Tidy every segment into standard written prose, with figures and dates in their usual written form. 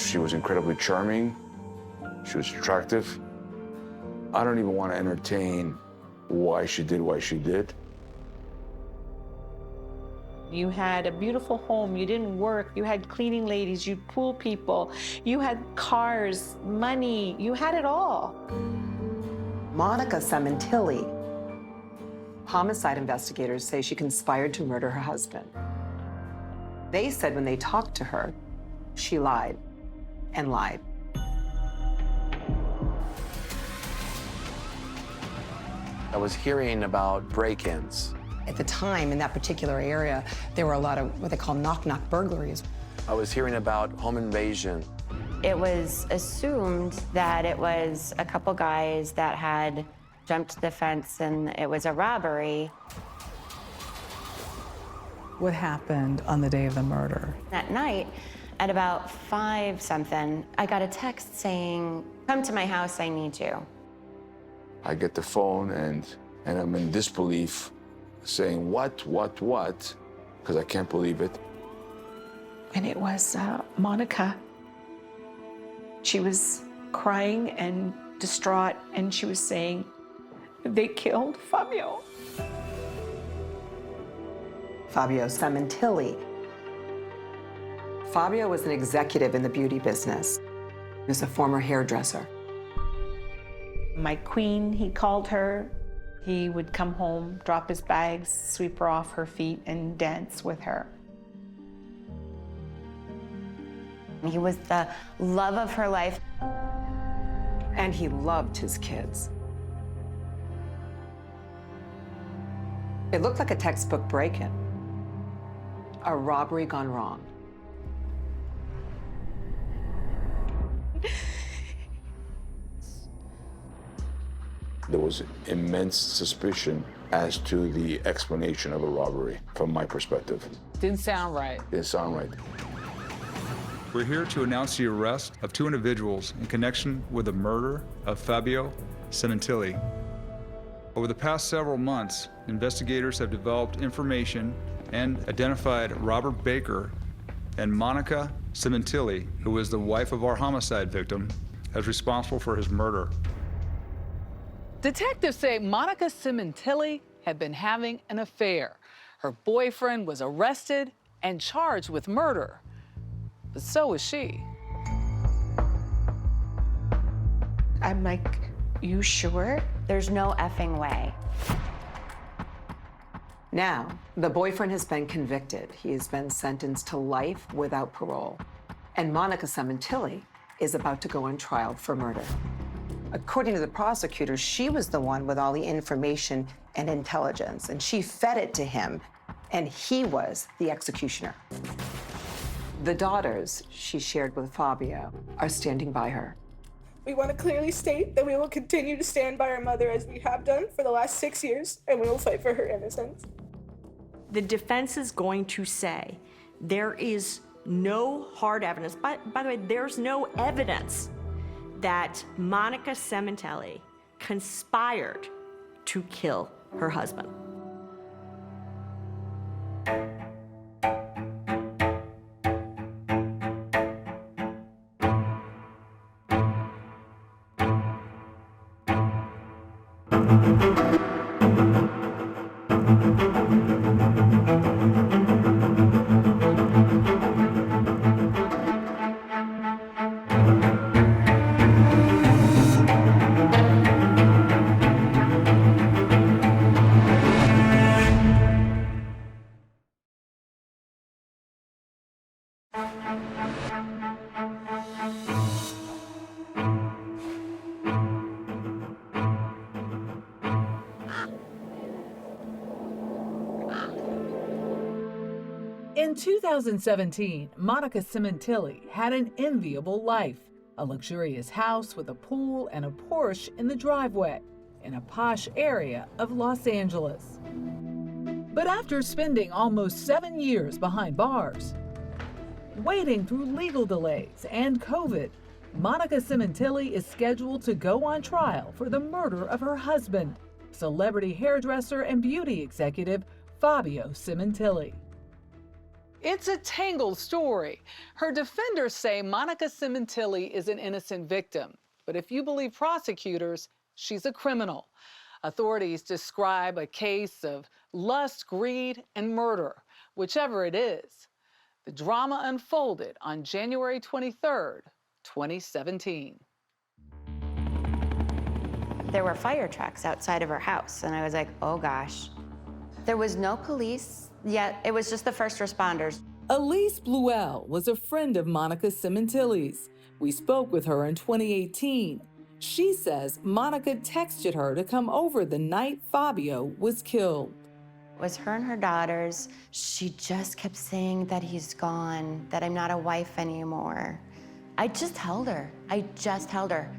She was incredibly charming. She was attractive. I don't even want to entertain why she did. You had a beautiful home, you didn't work, you had cleaning ladies, you pool people, you had cars, money, you had it all. Monica Sementilli. Homicide investigators say she conspired to murder her husband. They said when they talked to her, she lied and lied. I was hearing about break-ins. At the time, in that particular area, there were a lot of what they call knock-knock burglaries. I was hearing about home invasion. It was assumed that it was a couple guys that had jumped the fence and it was a robbery. What happened on the day of the murder? That night, at about 5-something, I got a text saying, "Come to my house, I need you." I get the phone and I'm in disbelief, saying, what? Because I can't believe it. And it was Monica. She was crying and distraught, and she was saying, "They killed Fabio." Fabio Sementilli. Fabio was an executive in the beauty business. He was a former hairdresser. My queen, he called her. He would come home, drop his bags, sweep her off her feet, and dance with her. He was the love of her life. And he loved his kids. It looked like a textbook break-in. A robbery gone wrong. There was immense suspicion as to the explanation of a robbery, from my perspective. Didn't sound right. Didn't sound right. We're here to announce the arrest of 2 individuals in connection with the murder of Fabio Sementilli. Over the past several months, investigators have developed information and identified Robert Baker and Monica Sementilli, who is the wife of our homicide victim, as responsible for his murder. Detectives say Monica Sementilli had been having an affair. Her boyfriend was arrested and charged with murder. But so was she. I'm like, "You sure?" There's no effing way. Now, the boyfriend has been convicted. He has been sentenced to life without parole. And Monica Sementilli is about to go on trial for murder. According to the prosecutor, she was the one with all the information and intelligence, and she fed it to him, and he was the executioner. The daughters she shared with Fabio are standing by her. We want to clearly state that we will continue to stand by our mother as we have done for the last 6 years, and we will fight for her innocence. The defense is going to say there is no hard evidence. By the way, there's no evidence that Monica Sementilli conspired to kill her husband. In 2017, Monica Sementilli had an enviable life, a luxurious house with a pool and a Porsche in the driveway in a posh area of Los Angeles. But after spending almost 7 years behind bars, waiting through legal delays and COVID, Monica Sementilli is scheduled to go on trial for the murder of her husband, celebrity hairdresser and beauty executive Fabio Sementilli. It's a tangled story. Her defenders say Monica Sementilli is an innocent victim. But if you believe prosecutors, she's a criminal. Authorities describe a case of lust, greed, and murder, whichever it is. The drama unfolded on January 23rd, 2017. There were fire trucks outside of her house, and I was like, oh gosh. There was no police yet. It was just the first responders. Elise Bluell was a friend of Monica Sementilli's. We spoke with her in 2018. She says Monica texted her to come over the night Fabio was killed. It was her and her daughters. She just kept saying that he's gone, that I'm not a wife anymore. I just held her. I just held her.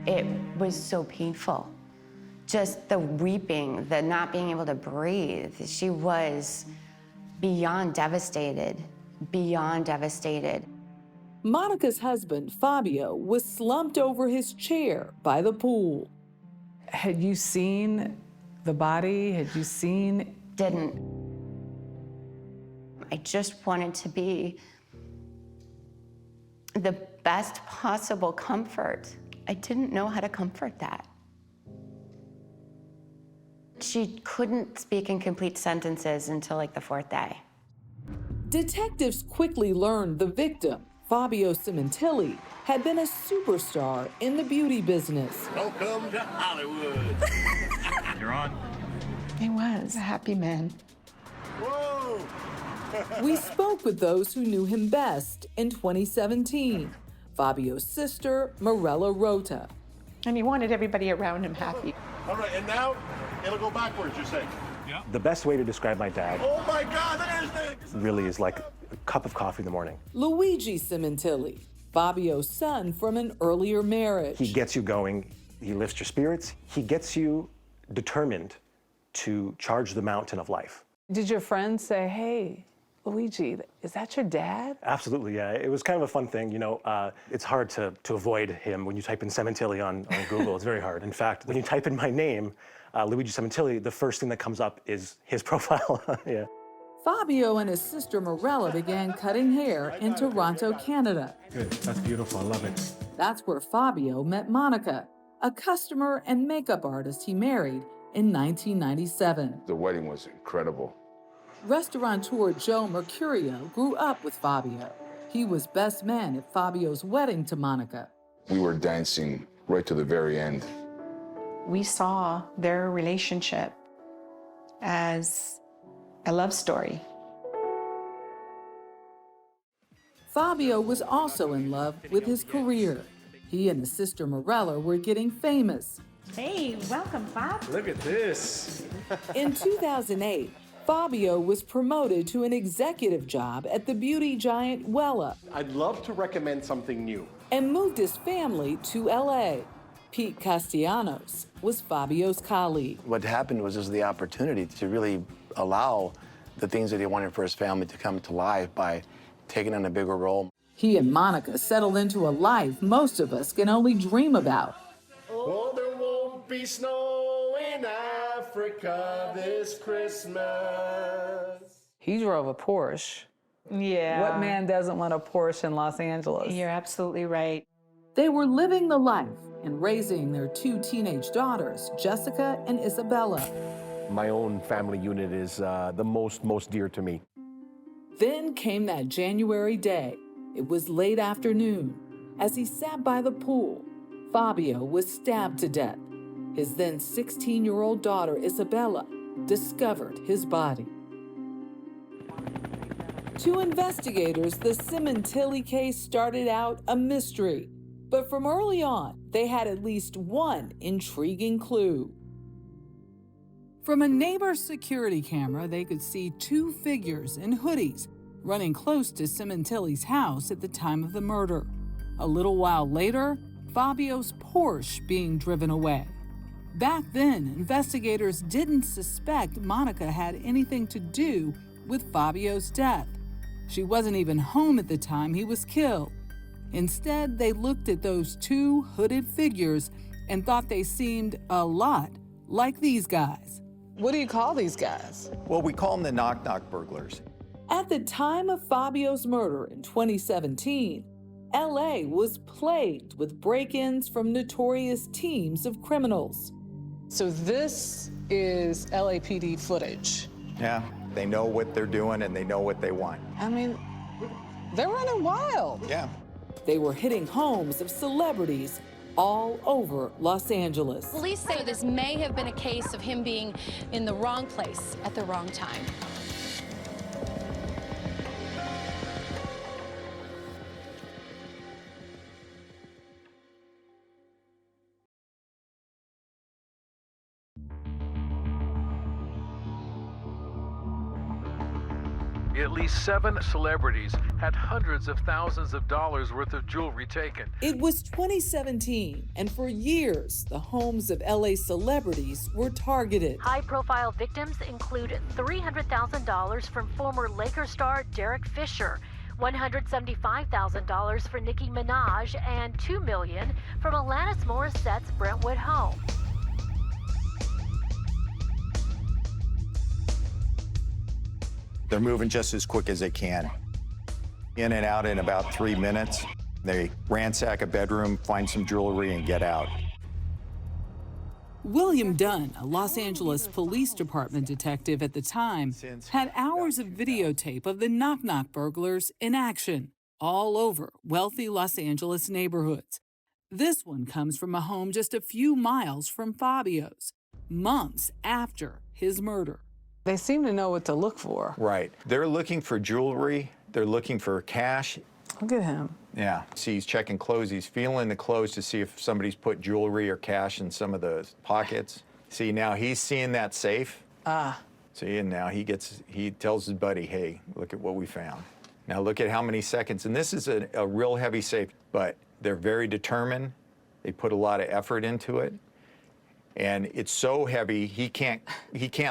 It was so painful. Just the weeping, the not being able to breathe. She was beyond devastated, beyond devastated. Monica's husband, Fabio, was slumped over his chair by the pool. Had you seen the body? Had you seen? Didn't. I just wanted to be the best possible comfort. I didn't know how to comfort that. She couldn't speak in complete sentences until like the fourth day. Detectives quickly learned the victim, Fabio Sementilli, had been a superstar in the beauty business. Welcome to Hollywood. You're on. He was a happy man. Whoa! We spoke with those who knew him best in 2017. Fabio's sister, Morella Rota. And he wanted everybody around him happy. All right, and now it'll go backwards, you're saying? Yeah. The best way to describe my dad Oh my God, there's the... really is like a cup of coffee in the morning. Luigi Sementilli, Fabio's son from an earlier marriage. He gets you going, he lifts your spirits, he gets you determined to charge the mountain of life. Did your friends say, hey, Luigi, is that your dad? Absolutely, yeah. It was kind of a fun thing. You know, it's hard to avoid him when you type in Sementilli on Google. It's very hard. In fact, when you type in my name, Luigi Sementilli, the first thing that comes up is his profile. Yeah. Fabio and his sister Morella began cutting hair in Toronto, Canada. Good, that's beautiful, I love it. That's where Fabio met Monica, a customer and makeup artist he married in 1997. The wedding was incredible. Restaurateur Joe Mercurio grew up with Fabio. He was best man at Fabio's wedding to Monica. We were dancing right to the very end. We saw their relationship as a love story. Fabio was also in love with his career. He and his sister Morella were getting famous. Hey, welcome, Bob. Look at this. In 2008, Fabio was promoted to an executive job at the beauty giant Wella I'd love to recommend something new. and moved his family to LA. Pete Castellanos was Fabio's colleague. What happened was the opportunity to really allow the things that he wanted for his family to come to life by taking on a bigger role. He and Monica settled into a life most of us can only dream about. Oh, there won't be snow in Africa this Christmas. He drove a Porsche. Yeah. What man doesn't want a Porsche in Los Angeles? You're absolutely right. They were living the life and raising their two teenage daughters, Jessica and Isabella. My own family unit is the most dear to me. Then came that January day. It was late afternoon. As he sat by the pool, Fabio was stabbed to death. His then 16-year-old daughter, Isabella, discovered his body. To investigators, the Sementilli case started out a mystery. But from early on, they had at least one intriguing clue. From a neighbor's security camera, they could see two figures in hoodies running close to Sementilli's house at the time of the murder. A little while later, Fabio's Porsche being driven away. Back then, investigators didn't suspect Monica had anything to do with Fabio's death. She wasn't even home at the time he was killed. Instead, they looked at those two hooded figures and thought they seemed a lot like these guys. What do you call these guys? Well, we call them the knock-knock burglars. At the time of Fabio's murder in 2017, LA was plagued with break-ins from notorious teams of criminals. So this is LAPD footage. Yeah, they know what they're doing and they know what they want. I mean, they're running wild. Yeah. They were hitting homes of celebrities all over Los Angeles. Police say this may have been a case of him being in the wrong place at the wrong time. At least 7 celebrities had hundreds of thousands of dollars worth of jewelry taken. It was 2017, and for years, the homes of LA celebrities were targeted. High-profile victims include $300,000 from former Lakers star Derek Fisher, $175,000 for Nicki Minaj, and $2 million from Alanis Morissette's Brentwood home. They're moving just as quick as they can. In and out in about 3 minutes. They ransack a bedroom, find some jewelry, and get out. William Dunn, a Los Angeles Police Department detective at the time, had hours of videotape of the knock-knock burglars in action all over wealthy Los Angeles neighborhoods. This one comes from a home just a few miles from Fabio's, months after his murder. They seem to know what to look for. Right. They're looking for jewelry. They're looking for cash. Look at him. Yeah. See, he's checking clothes. He's feeling the clothes to see if somebody's put jewelry or cash in some of the pockets. See, now he's seeing that safe. See, and now he tells his buddy, hey, look at what we found. Now look at how many seconds. And this is a real heavy safe, but they're very determined. They put a lot of effort into it. And it's so heavy, he can't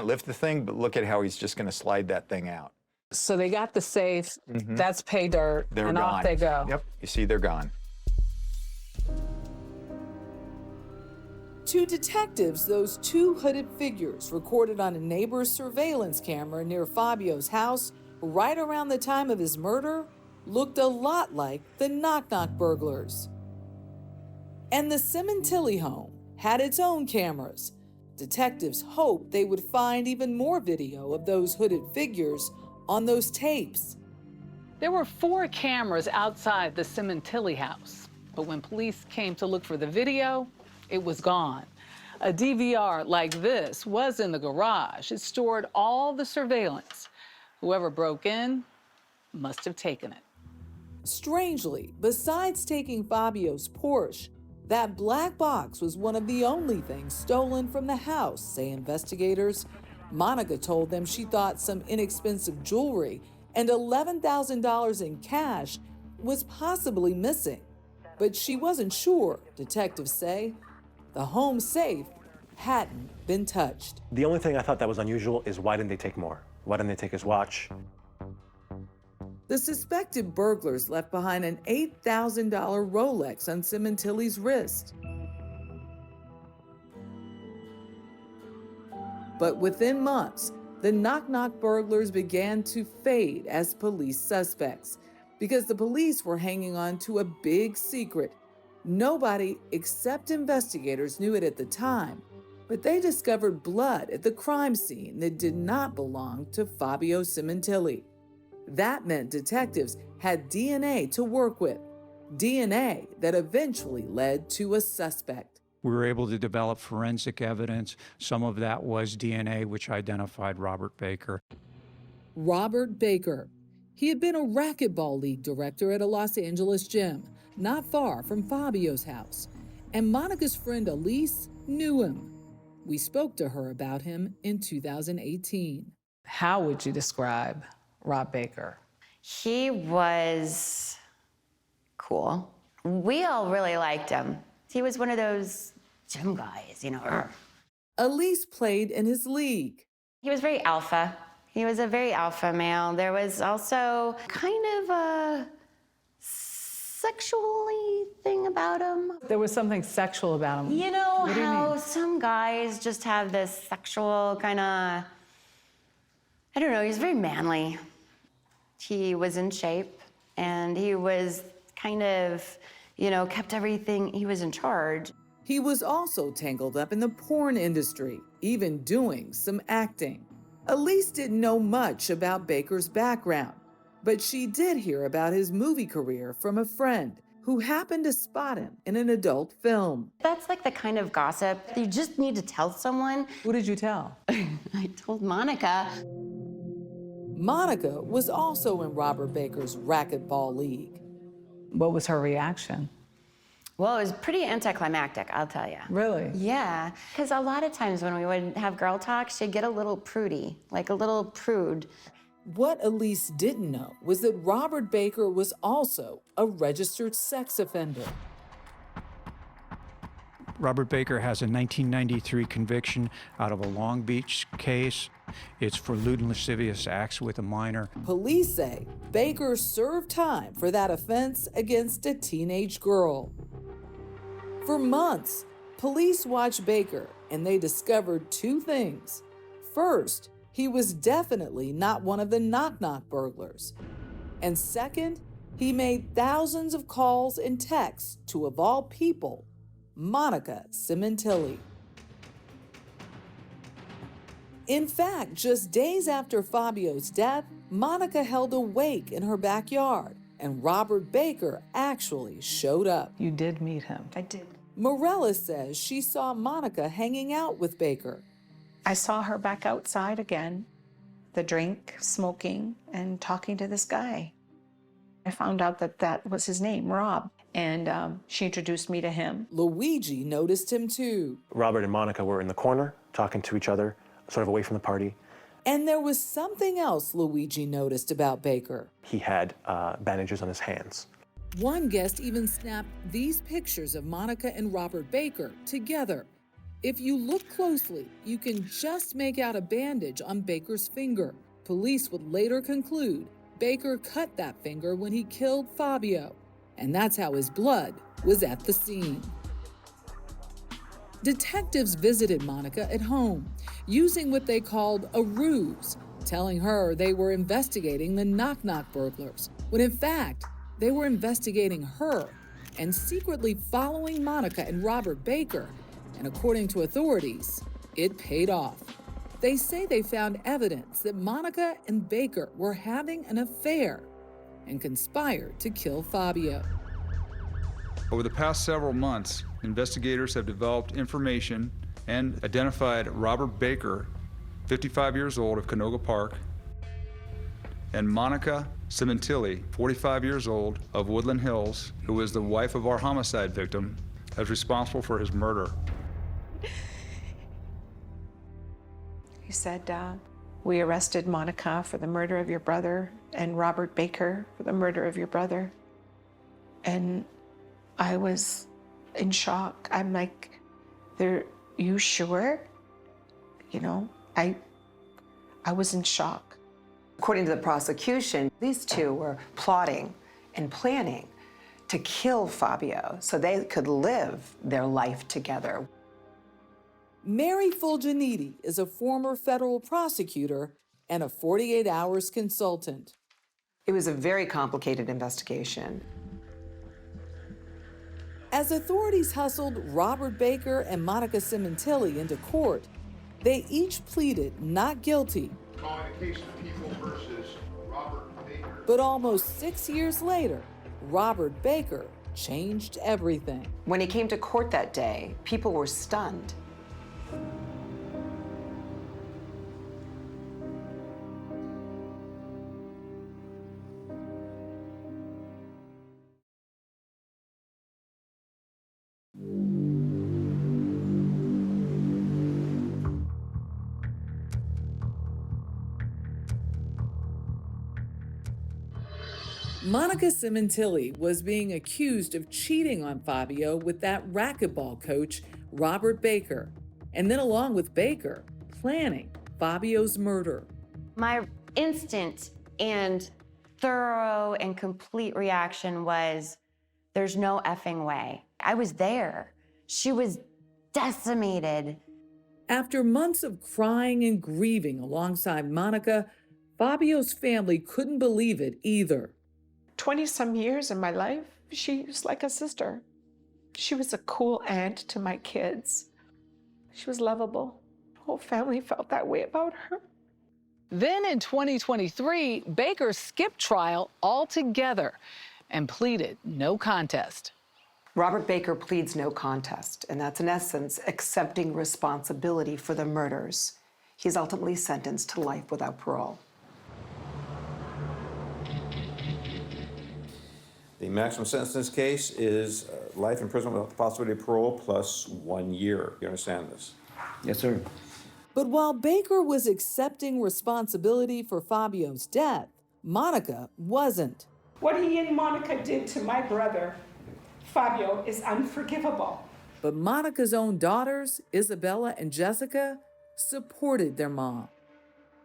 lift the thing, but look at how he's just gonna slide that thing out. So they got the safe, that's pay dirt, They're and gone. off they go. Yep, you see, they're gone. To detectives, those 2 hooded figures recorded on a neighbor's surveillance camera near Fabio's house right around the time of his murder looked a lot like the knock-knock burglars. And the Sementilli home had its own cameras. Detectives hoped they would find even more video of those hooded figures on those tapes. There were 4 cameras outside the Sementilli house, but when police came to look for the video, it was gone. A DVR like this was in the garage. It stored all the surveillance. Whoever broke in must have taken it. Strangely, besides taking Fabio's Porsche, that black box was one of the only things stolen from the house, say investigators. Monica told them she thought some inexpensive jewelry and $11,000 in cash was possibly missing. But she wasn't sure, detectives say. The home safe hadn't been touched. The only thing I thought that was unusual is why didn't they take more? Why didn't they take his watch? The suspected burglars left behind an $8,000 Rolex on Sementilli's wrist. But within months, the knock-knock burglars began to fade as police suspects because the police were hanging on to a big secret. Nobody except investigators knew it at the time, but they discovered blood at the crime scene that did not belong to Fabio Sementilli. That meant detectives had DNA to work with, DNA that eventually led to a suspect. We were able to develop forensic evidence. Some of that was DNA, which identified Robert Baker. Robert Baker. He had been a racquetball league director at a Los Angeles gym, not far from Fabio's house. And Monica's friend Elise knew him. We spoke to her about him in 2018. How would you describe Rob Baker? He was cool. We all really liked him. He was one of those gym guys, you know. Elise played in his league. He was very alpha. He was a very alpha male. There was also kind of a sexually thing about him. There was something sexual about him. You know What do you how mean? some guys just have this sexual kind of, I don't know, he's very manly. He was in shape and he was kind of, you know, kept everything, he was in charge. He was also tangled up in the porn industry, even doing some acting. Elise didn't know much about Baker's background, but she did hear about his movie career from a friend who happened to spot him in an adult film. That's like the kind of gossip you just need to tell someone. Who did you tell? I told Monica. Monica was also in Robert Baker's racquetball league. What was her reaction? Well, it was pretty anticlimactic, I'll tell you. Really? Yeah, because a lot of times when we would have girl talk, she'd get a little prudy, like a little prude. What Elise didn't know was that Robert Baker was also a registered sex offender. Robert Baker has a 1993 conviction out of a Long Beach case. It's for lewd and lascivious acts with a minor. Police say Baker served time for that offense against a teenage girl. For months, police watched Baker and they discovered two things. First, he was definitely not one of the knock-knock burglars. And second, he made thousands of calls and texts to, of all people, Monica Sementilli. In fact, just days after Fabio's death, Monica held a wake in her backyard, and Robert Baker actually showed up. You did meet him. I did. Morella says she saw Monica hanging out with Baker. I saw her back outside again, the drink, smoking, and talking to this guy. I found out that that was his name, Rob, and she introduced me to him. Luigi noticed him too. Robert and Monica were in the corner talking to each other, sort of away from the party. And there was something else Luigi noticed about Baker. He had bandages on his hands. One guest even snapped these pictures of Monica and Robert Baker together. If you look closely, you can just make out a bandage on Baker's finger. Police would later conclude Baker cut that finger when he killed Fabio, and that's how his blood was at the scene. Detectives visited Monica at home, using what they called a ruse, telling her they were investigating the knock-knock burglars, when in fact, they were investigating her and secretly following Monica and Robert Baker. And according to authorities, it paid off. They say they found evidence that Monica and Baker were having an affair and conspired to kill Fabio. Over the past several months, investigators have developed information and identified Robert Baker, 55 years old, of Canoga Park, and Monica Sementilli, 45 years old, of Woodland Hills, who was the wife of our homicide victim, as responsible for his murder. He said, we arrested Monica for the murder of your brother and Robert Baker for the murder of your brother. And I was in shock. I'm like, you sure? You know, I was in shock. According to the prosecution, these two were plotting and planning to kill Fabio so they could live their life together. Mary Fulginiti is a former federal prosecutor and a 48 Hours consultant. It was a very complicated investigation. As authorities hustled Robert Baker and Monica Sementilli into court, they each pleaded not guilty. Calling the case of People versus Robert Baker. But almost 6 years later, Robert Baker changed everything. When he came to court that day, people were stunned. Monica Sementilli was being accused of cheating on Fabio with that racquetball coach, Robert Baker, and then along with Baker, planning Fabio's murder. My instant and thorough and complete reaction was, There's no effing way. I was there. She was decimated. After months of crying and grieving alongside Monica, Fabio's family couldn't believe it either. 20-some years in my life, she was like a sister. She was a cool aunt to my kids. She was lovable. The whole family felt that way about her. Then in 2023, Baker skipped trial altogether and pleaded no contest. Robert Baker pleads no contest, and that's in essence accepting responsibility for the murders. He's ultimately sentenced to life without parole. The maximum sentence in this case is life imprisonment with the possibility of parole plus 1 year. You understand this? Yes, sir. But while Baker was accepting responsibility for Fabio's death, Monica wasn't. What he and Monica did to my brother, Fabio, is unforgivable. But Monica's own daughters, Isabella and Jessica, supported their mom.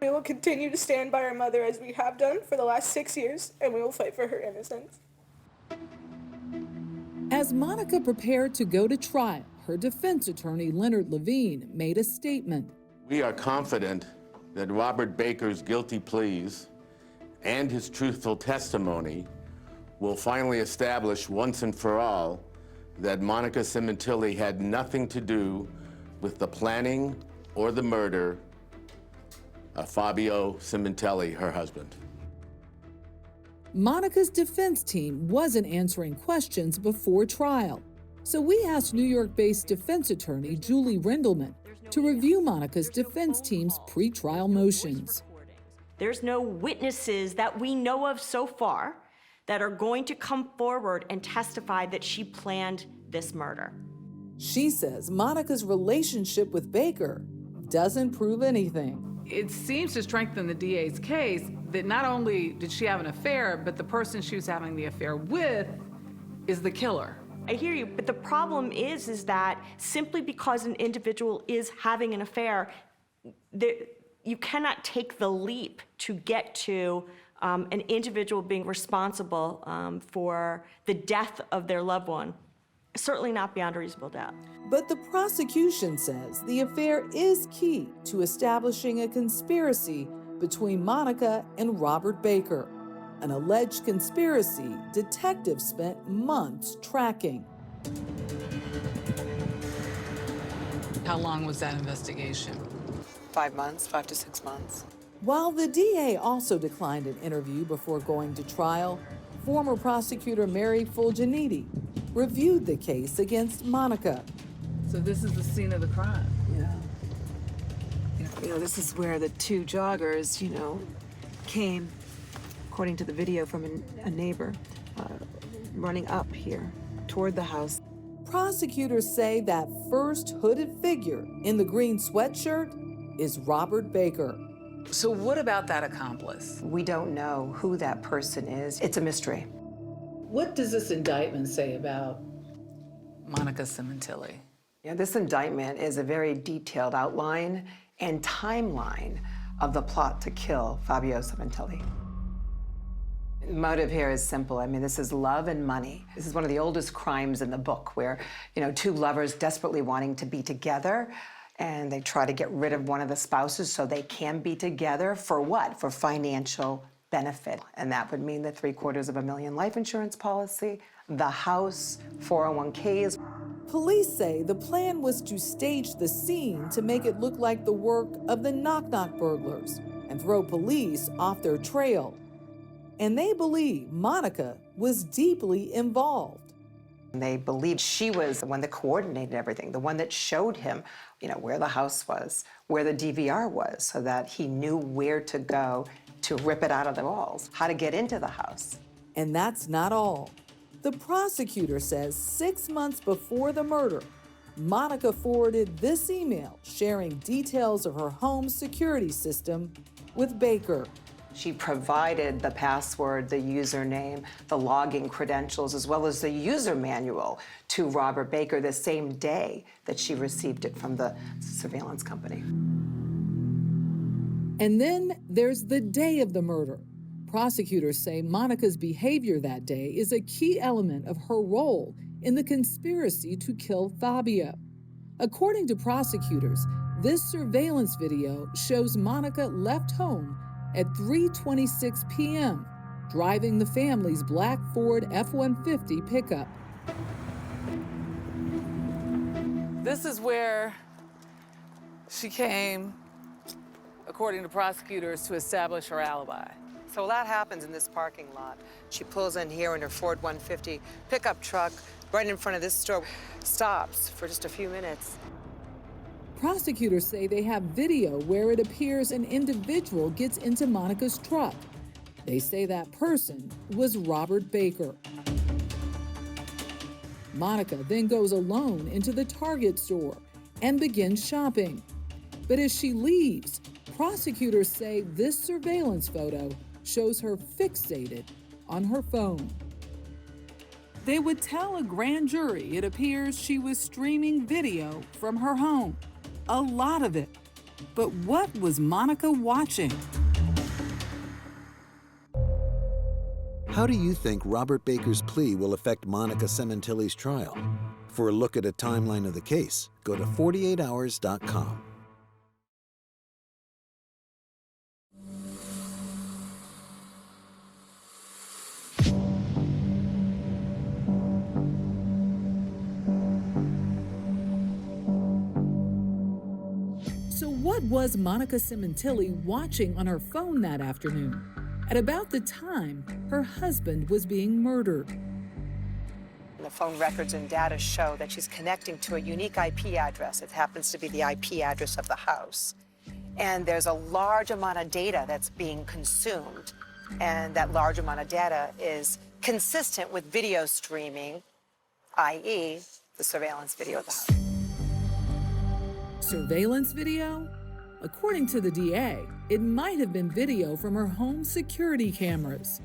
We will continue to stand by our mother as we have done for the last 6 years, and we will fight for her innocence. As Monica prepared to go to trial, her defense attorney, Leonard Levine, made a statement. We are confident that Robert Baker's guilty pleas and his truthful testimony will finally establish once and for all that Monica Sementilli had nothing to do with the planning or the murder of Fabio Sementilli, her husband. Monica's defense team wasn't answering questions before trial, so we asked New York-based defense attorney Julie Rendelman to review Monica's defense team's pretrial motions. There's no witnesses that we know of so far that are going to come forward and testify that she planned this murder. She says Monica's relationship with Baker doesn't prove anything. It seems to strengthen the DA's case that not only did she have an affair, but the person she was having the affair with is the killer. I hear you, but the problem is that simply because an individual is having an affair, you cannot take the leap to get to an individual being responsible for the death of their loved one. Certainly not beyond a reasonable doubt. But the prosecution says the affair is key to establishing a conspiracy between Monica and Robert Baker, an alleged conspiracy detectives spent months tracking. How long was that investigation? 5 months, 5 to 6 months. While the DA also declined an interview before going to trial, former prosecutor Mary Fulginiti reviewed the case against Monica. So this is the scene of the crime? Yeah. This is where the two joggers, came, according to the video from a neighbor, running up here toward the house. Prosecutors say that first hooded figure in the green sweatshirt is Robert Baker. So what about that accomplice? We don't know who that person is. It's a mystery. What does this indictment say about Monica Sementilli? Yeah, this indictment is a very detailed outline and timeline of the plot to kill Fabio Sementilli. The motive here is simple. This is love and money. This is one of the oldest crimes in the book where, two lovers desperately wanting to be together, and they try to get rid of one of the spouses so they can be together for what? For financial benefit. And that would mean the $750,000 life insurance policy, the house, 401ks. Police say the plan was to stage the scene to make it look like the work of the knock-knock burglars and throw police off their trail. And they believe Monica was deeply involved. They believed she was the one that coordinated everything, the one that showed him, where the house was, where the DVR was, so that he knew where to go to rip it out of the walls, how to get into the house. And that's not all. The prosecutor says 6 months before the murder, Monica forwarded this email sharing details of her home security system with Baker. She provided the password, the username, the login credentials, as well as the user manual to Robert Baker the same day that she received it from the surveillance company. And then there's the day of the murder. Prosecutors say Monica's behavior that day is a key element of her role in the conspiracy to kill Fabio. According to prosecutors, this surveillance video shows Monica left home at 3:26 p.m., driving the family's black Ford F-150 pickup. This is where she came, according to prosecutors, to establish her alibi. So a lot happens in this parking lot. She pulls in here in her Ford 150 pickup truck right in front of this store, stops for just a few minutes. Prosecutors say they have video where it appears an individual gets into Monica's truck. They say that person was Robert Baker. Monica then goes alone into the Target store and begins shopping. But as she leaves, prosecutors say this surveillance photo shows her fixated on her phone. They would tell a grand jury it appears she was streaming video from her home, a lot of it. But what was Monica watching? How do you think Robert Baker's plea will affect Monica Sementilli's trial? For a look at a timeline of the case, go to 48hours.com. So what was Monica Sementilli watching on her phone that afternoon, at about the time her husband was being murdered? The phone records and data show that she's connecting to a unique IP address. It happens to be the IP address of the house. And there's a large amount of data that's being consumed. And that large amount of data is consistent with video streaming, i.e., the surveillance video of the house. Surveillance video? According to the DA, it might have been video from her home security cameras.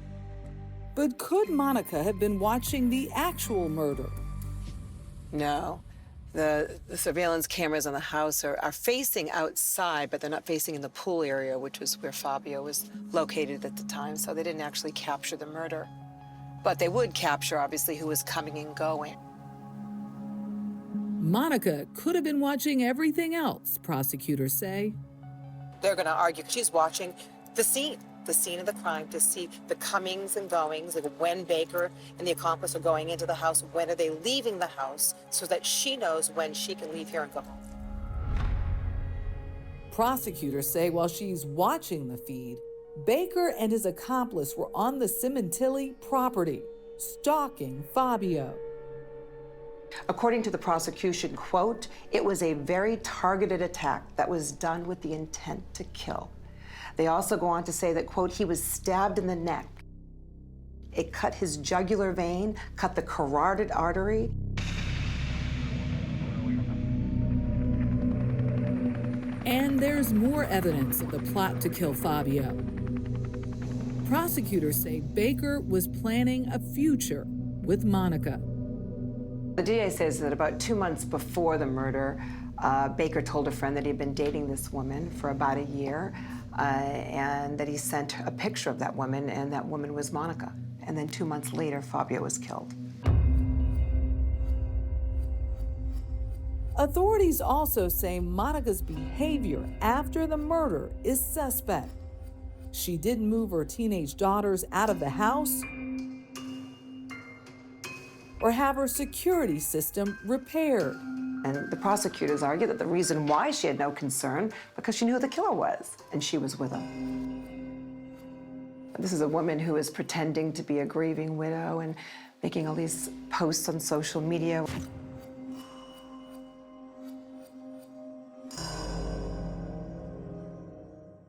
But could Monica have been watching the actual murder? No. The surveillance cameras on the house are facing outside, but they're not facing in the pool area, which was where Fabio was located at the time, so they didn't actually capture the murder. But they would capture, obviously, who was coming and going. Monica could have been watching everything else, prosecutors say. They're going to argue she's watching the scene of the crime, to see the comings and goings, like when Baker and the accomplice are going into the house, when are they leaving the house, so that she knows when she can leave here and go home. Prosecutors say while she's watching the feed, Baker and his accomplice were on the Sementilli property, stalking Fabio. According to the prosecution, quote, it was a very targeted attack that was done with the intent to kill. They also go on to say that, quote, he was stabbed in the neck. It cut his jugular vein, cut the carotid artery. And there's more evidence of the plot to kill Fabio. Prosecutors say Baker was planning a future with Monica. The DA says that about 2 months before the murder, Baker told a friend that he'd been dating this woman for about a year, and that he sent a picture of that woman, and that woman was Monica. And then 2 months later, Fabio was killed. Authorities also say Monica's behavior after the murder is suspect. She didn't move her teenage daughters out of the house or have her security system repaired. And the prosecutors argue that the reason why she had no concern, because she knew who the killer was, and she was with him. This is a woman who is pretending to be a grieving widow and making all these posts on social media.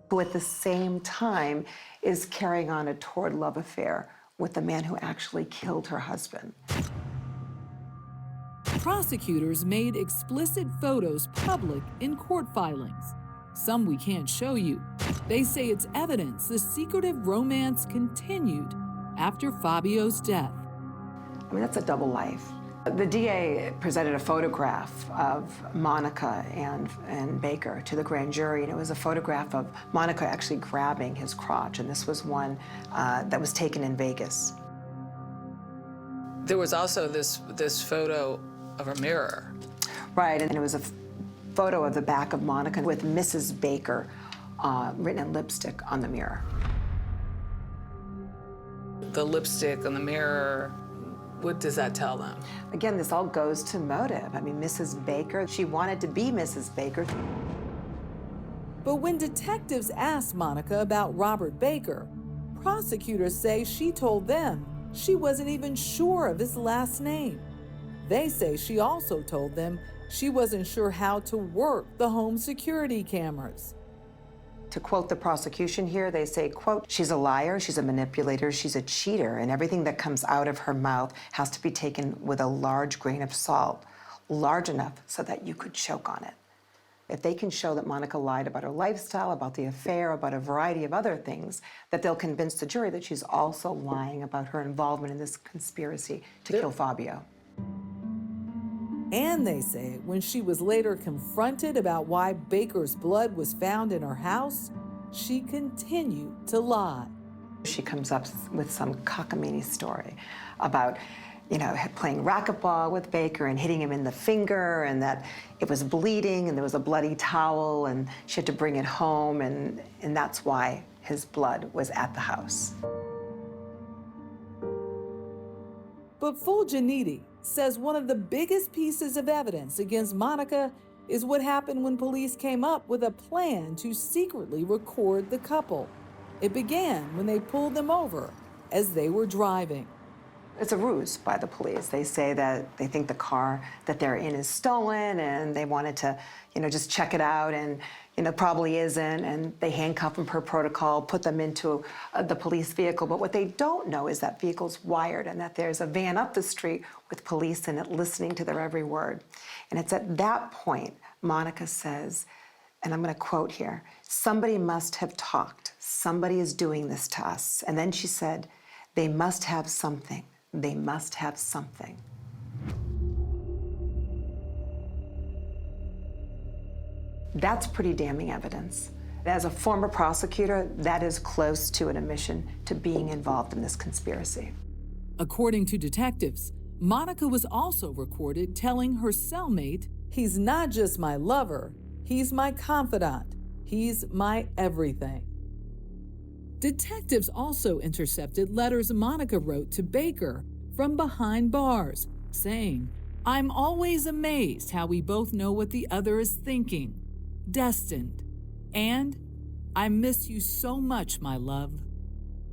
Who at the same time is carrying on a torrid love affair with the man who actually killed her husband. Prosecutors made explicit photos public in court filings. Some we can't show you. They say it's evidence the secretive romance continued after Fabio's death. I mean, that's a double life. The DA presented a photograph of Monica and Baker to the grand jury, and it was a photograph of Monica actually grabbing his crotch, and this was one that was taken in Vegas. There was also this photo of a mirror. Right, and it was a photo of the back of Monica with Mrs. Baker written in lipstick on the mirror. The lipstick on the mirror, what does that tell them? Again, this all goes to motive. I mean, Mrs. Baker, she wanted to be Mrs. Baker. But when detectives asked Monica about Robert Baker, prosecutors say she told them she wasn't even sure of his last name. They say she also told them she wasn't sure how to work the home security cameras. To quote the prosecution here, they say, quote, she's a liar, she's a manipulator, she's a cheater, and everything that comes out of her mouth has to be taken with a large grain of salt, large enough so that you could choke on it. If they can show that Monica lied about her lifestyle, about the affair, about a variety of other things, that they'll convince the jury that she's also lying about her involvement in this conspiracy to kill Fabio. And they say when she was later confronted about why Baker's blood was found in her house, she continued to lie. She comes up with some cockamamie story about, you know, playing racquetball with Baker and hitting him in the finger, and that it was bleeding and there was a bloody towel and she had to bring it home, and that's why his blood was at the house. But Fulginetti says one of the biggest pieces of evidence against Monica is what happened when police came up with a plan to secretly record the couple. It began when they pulled them over as they were driving. It's a ruse by the police. They say that they think the car that they're in is stolen, and they wanted to, you know, just check it out, and, you know, probably isn't, and they handcuff them per protocol, put them into the police vehicle. But what they don't know is that vehicle's wired and that there's a van up the street with police in it listening to their every word. And it's at that point Monica says, and I'm going to quote here, "Somebody must have talked. Somebody is doing this to us." And then she said, "They must have something. They must have something." That's pretty damning evidence. As a former prosecutor, that is close to an admission to being involved in this conspiracy. According to detectives, Monica was also recorded telling her cellmate, "He's not just my lover, he's my confidant. He's my everything." Detectives also intercepted letters Monica wrote to Baker from behind bars, saying, "I'm always amazed how we both know what the other is thinking. Destined. And I miss you so much, my love."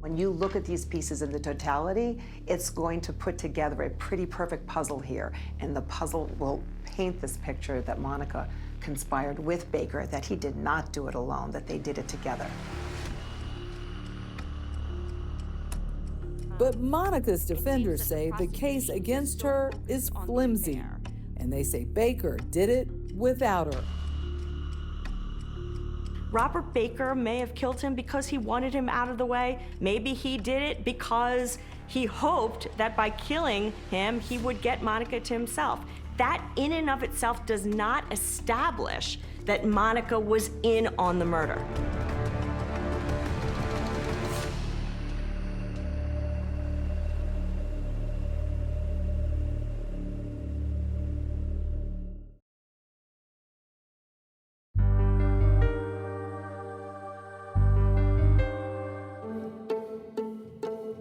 When you look at these pieces in the totality, it's going to put together a pretty perfect puzzle here, and the puzzle will paint this picture that Monica conspired with Baker, that he did not do it alone, that they did it together. But Monica's defenders say the case against her is flimsy, and they say Baker did it without her. Robert Baker may have killed him because he wanted him out of the way. Maybe he did it because he hoped that by killing him, he would get Monica to himself. That in and of itself does not establish that Monica was in on the murder.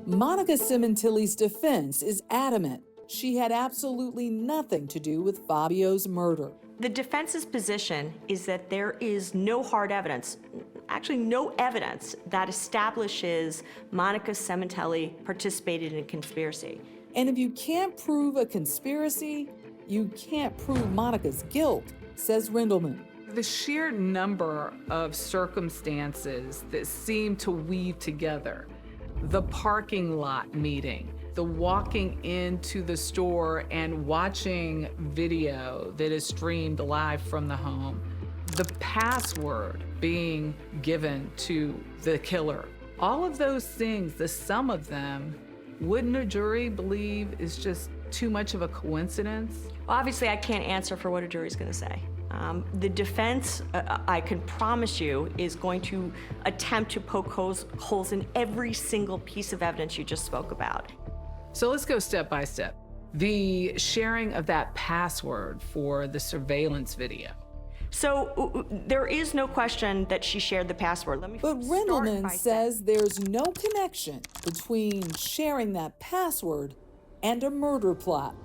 Monica Sementilli's defense is adamant she had absolutely nothing to do with Fabio's murder. The defense's position is that there is no hard evidence, actually no evidence, that establishes Monica Sementilli participated in a conspiracy. And if you can't prove a conspiracy, you can't prove Monica's guilt, says Rindleman. The sheer number of circumstances that seem to weave together, the parking lot meeting, the walking into the store and watching video that is streamed live from the home, the password being given to the killer. All of those things, the sum of them, wouldn't a jury believe is just too much of a coincidence? Well, obviously, I can't answer for what a jury's going to say. The defense, I can promise you, is going to attempt to poke holes in every single piece of evidence you just spoke about. So let's go step by step. The sharing of that password for the surveillance video. So there is no question that she shared the password. But Rendleman says there's no connection between sharing that password and a murder plot.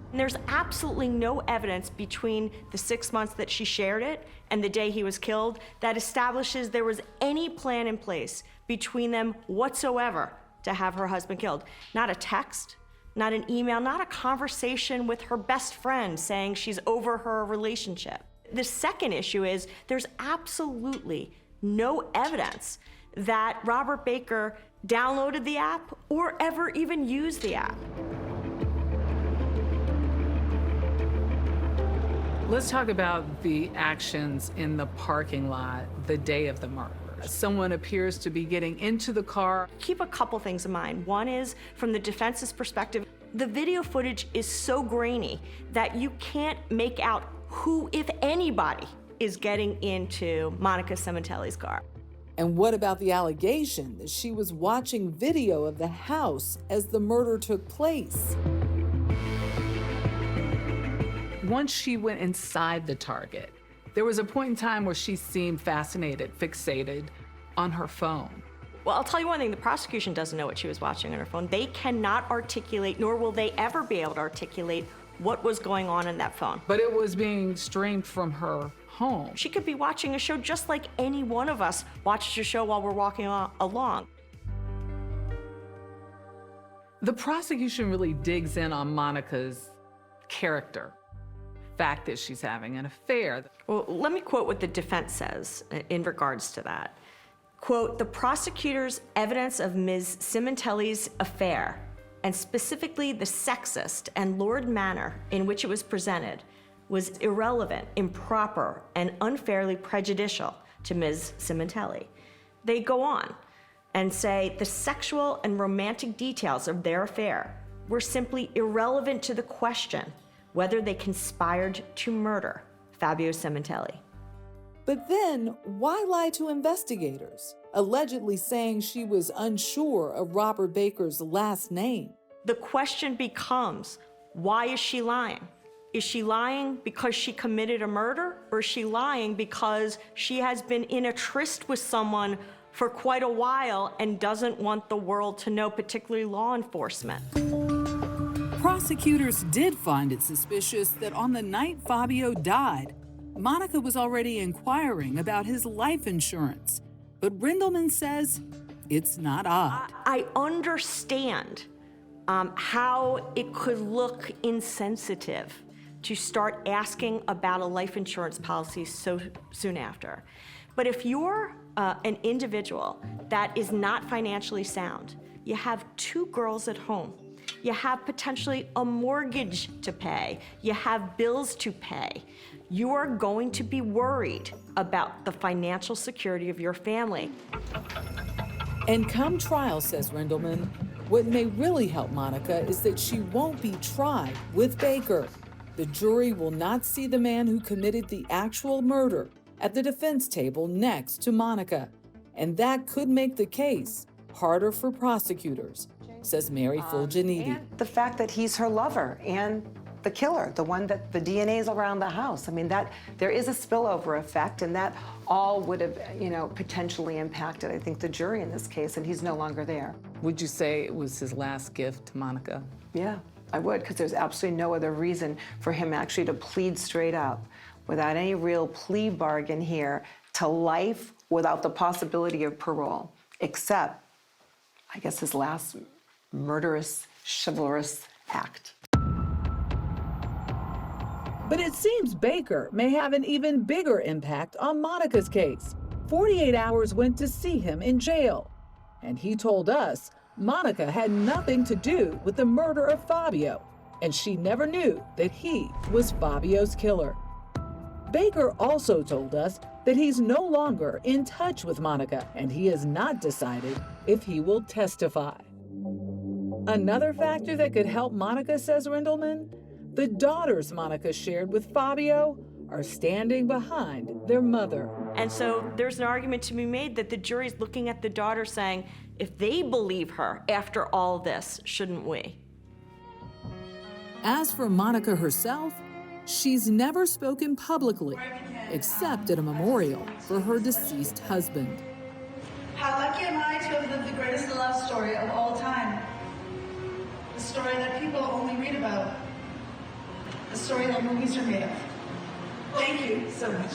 And there's absolutely no evidence between the 6 months that she shared it and the day he was killed that establishes there was any plan in place between them whatsoever to have her husband killed. Not a text, not an email, not a conversation with her best friend saying she's over her relationship. The second issue is there's absolutely no evidence that Robert Baker downloaded the app or ever even used the app. Let's talk about the actions in the parking lot the day of the murder. Someone appears to be getting into the car. Keep a couple things in mind. One is, from the defense's perspective, the video footage is so grainy that you can't make out who, if anybody, is getting into Monica Sementilli's car. And what about the allegation that she was watching video of the house as the murder took place? Once she went inside the Target, there was a point in time where she seemed fascinated, fixated on her phone. Well, I'll tell you one thing, the prosecution doesn't know what she was watching on her phone. They cannot articulate, nor will they ever be able to articulate, what was going on in that phone. But it was being streamed from her home. She could be watching a show just like any one of us watches a show while we're walking along. The prosecution really digs in on Monica's character, fact that she's having an affair. Well, let me quote what the defense says in regards to that. Quote, the prosecutor's evidence of Ms. Sementilli's affair, and specifically the sexist and lurid manner in which it was presented, was irrelevant, improper, and unfairly prejudicial to Ms. Sementilli. They go on and say the sexual and romantic details of their affair were simply irrelevant to the question whether they conspired to murder Fabio Sementilli. But then, why lie to investigators, allegedly saying she was unsure of Robert Baker's last name? The question becomes, why is she lying? Is she lying because she committed a murder, or is she lying because she has been in a tryst with someone for quite a while and doesn't want the world to know, particularly law enforcement? Prosecutors did find it suspicious that on the night Fabio died, Monica was already inquiring about his life insurance. But Rendleman says it's not odd. I understand how it could look insensitive to start asking about a life insurance policy so soon after. But if you're an individual that is not financially sound, you have 2 girls at home, you have potentially a mortgage to pay, you have bills to pay, you are going to be worried about the financial security of your family. And come trial, says Rendleman, what may really help Monica is that she won't be tried with Baker. The jury will not see the man who committed the actual murder at the defense table next to Monica. And that could make the case harder for prosecutors, says Mary Fulginiti. And the fact that he's her lover and the killer, the one that the DNA is around the house. I mean, that there is a spillover effect, and that all would have, potentially impacted, I think, the jury in this case, and he's no longer there. Would you say it was his last gift to Monica? Yeah, I would, because there's absolutely no other reason for him actually to plead straight up, without any real plea bargain here, to life without the possibility of parole, except, I guess, his last murderous, chivalrous act. But it seems Baker may have an even bigger impact on Monica's case. 48 Hours went to see him in jail, and he told us Monica had nothing to do with the murder of Fabio, and she never knew that he was Fabio's killer. Baker also told us that he's no longer in touch with Monica, and he has not decided if he will testify. Another factor that could help Monica, says Rindleman, the daughters Monica shared with Fabio are standing behind their mother. And so there's an argument to be made that the jury's looking at the daughter saying, if they believe her after all this, shouldn't we? As for Monica herself, she's never spoken publicly, except at a memorial for her deceased husband. How lucky am I to have lived the greatest love story of all time? The story that people only read about. The story that movies are made of. Thank you so much.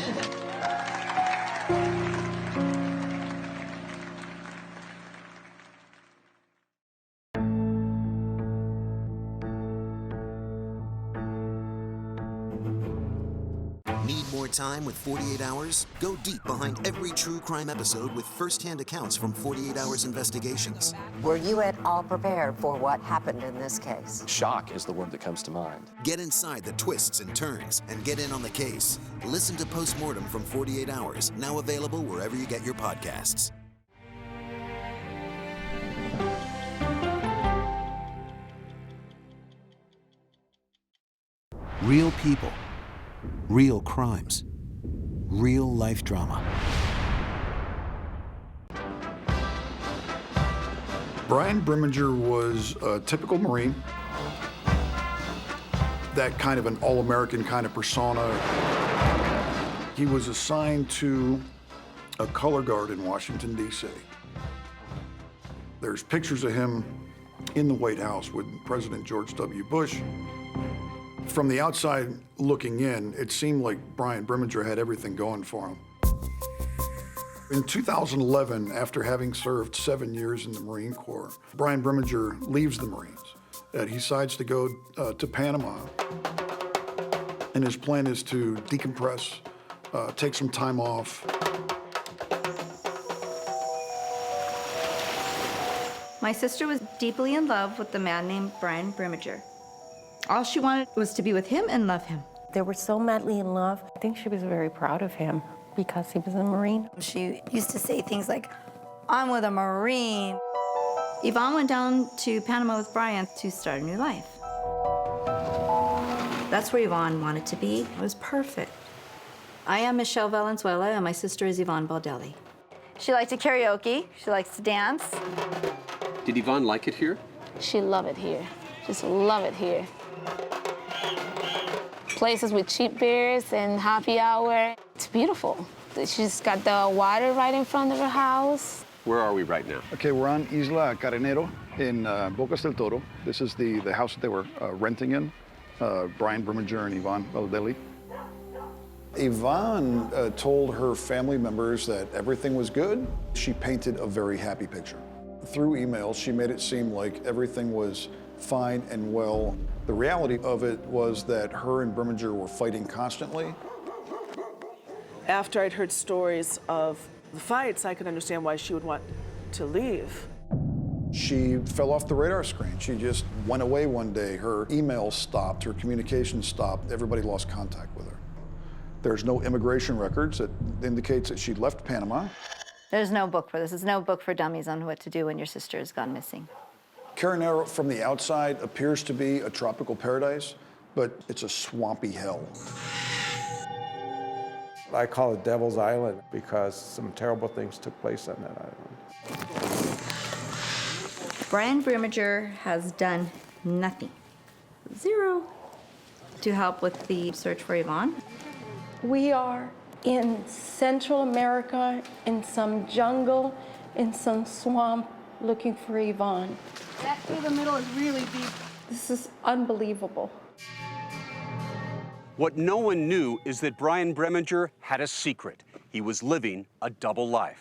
Need more time with 48 Hours? Go deep behind every true crime episode with first-hand accounts from 48 Hours Investigations. Were you at all prepared for what happened in this case? Shock is the word that comes to mind. Get inside the twists and turns and get in on the case. Listen to Postmortem from 48 Hours, now available wherever you get your podcasts. Real people. Real crimes. Real life drama. Brian Brimminger was a typical Marine. That kind of an all-American kind of persona. He was assigned to a color guard in Washington, D.C. There's pictures of him in the White House with President George W. Bush. From the outside looking in, it seemed like Brian Brimminger had everything going for him. In 2011, after having served 7 years in the Marine Corps, Brian Brimminger leaves the Marines. He decides to go to Panama. And his plan is to decompress, take some time off. My sister was deeply in love with the man named Brian Brimminger. All she wanted was to be with him and love him. They were so madly in love. I think she was very proud of him because he was a Marine. She used to say things like, I'm with a Marine. Yvonne went down to Panama with Brian to start a new life. That's where Yvonne wanted to be. It was perfect. I am Michelle Valenzuela, and my sister is Yvonne Baldelli. She likes to karaoke. She likes to dance. Did Yvonne like it here? She love it here. Just love it here. Places with cheap beers and happy hour. It's beautiful. She's got the water right in front of her house. Where are we right now? Okay, we're on Isla Carenero in Bocas del Toro. This is the house that they were renting in, Brian Brimminger and Yvonne Baldelli. Yvonne told her family members that everything was good. She painted a very happy picture. Through emails, she made it seem like everything was fine and well. The reality of it was that her and Brimminger were fighting constantly. After I'd heard stories of the fights, I could understand why she would want to leave. She fell off the radar screen. She just went away one day. Her emails stopped, her communication stopped. Everybody lost contact with her. There's no immigration records that indicates that she left Panama. There's no book for this. There's no book for dummies on what to do when your sister has gone missing. Carenero from the outside appears to be a tropical paradise, but it's a swampy hell. I call it Devil's Island because some terrible things took place on that island. Brian Brimminger has done nothing, zero, to help with the search for Yvonne. We are in Central America, in some jungle, in some swamp, looking for Yvonne. That through the middle is really deep. This is unbelievable. What no one knew is that Brian Brimminger had a secret. He was living a double life.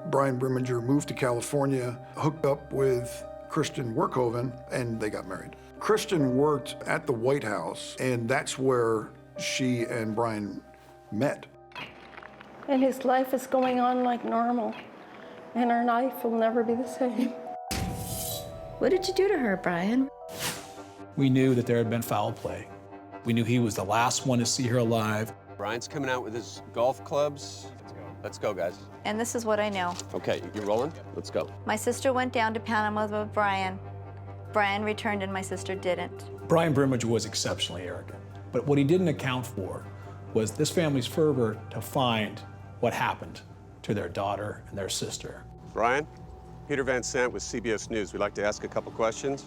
Brian Brimminger moved to California, hooked up with Kristen Werkhoven, and they got married. Kristen worked at the White House, and that's where she and Brian met. And his life is going on like normal, and our life will never be the same. What did you do to her, Brian? We knew that there had been foul play. We knew he was the last one to see her alive. Brian's coming out with his golf clubs. Let's go, guys. And this is what I know. Okay, you rolling? Let's go. My sister went down to Panama with Brian. Brian returned and my sister didn't. Brian Brimage was exceptionally arrogant, but what he didn't account for was this family's fervor to find what happened to their daughter and their sister. Brian, Peter Van Sant with CBS News. We'd like to ask a couple questions.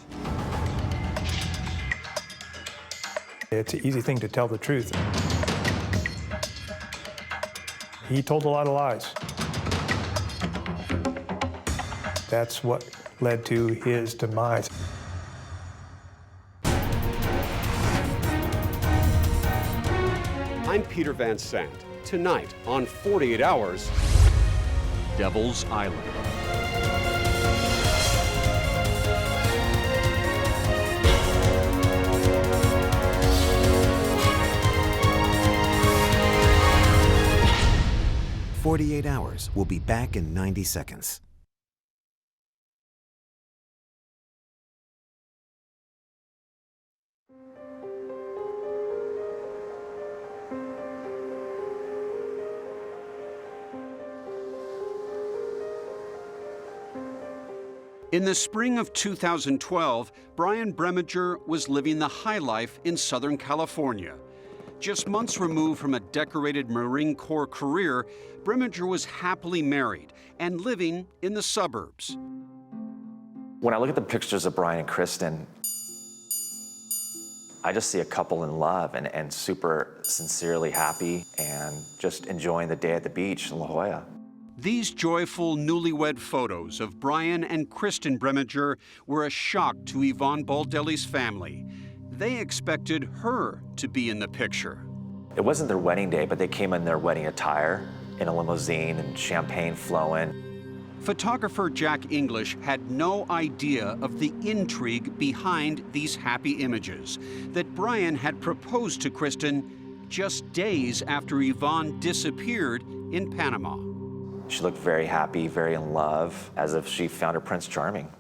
It's an easy thing to tell the truth. He told a lot of lies. That's what led to his demise. I'm Peter Van Sant. Tonight on 48 Hours, Devil's Island. "48 Hours" will be back in 90 seconds. In the spring of 2012, Brian Breminger was living the high life in Southern California. Just months removed from a decorated Marine Corps career, Breminger was happily married and living in the suburbs. When I look at the pictures of Brian and Kristen, I just see a couple in love and super sincerely happy and just enjoying the day at the beach in La Jolla. These joyful newlywed photos of Brian and Kristen Breminger were a shock to Yvonne Baldelli's family. They expected her to be in the picture. It wasn't their wedding day, but they came in their wedding attire, in a limousine and champagne flowing. Photographer Jack English had no idea of the intrigue behind these happy images, that Brian had proposed to Kristen just days after Yvonne disappeared in Panama. She looked very happy, very in love, as if she found her Prince Charming.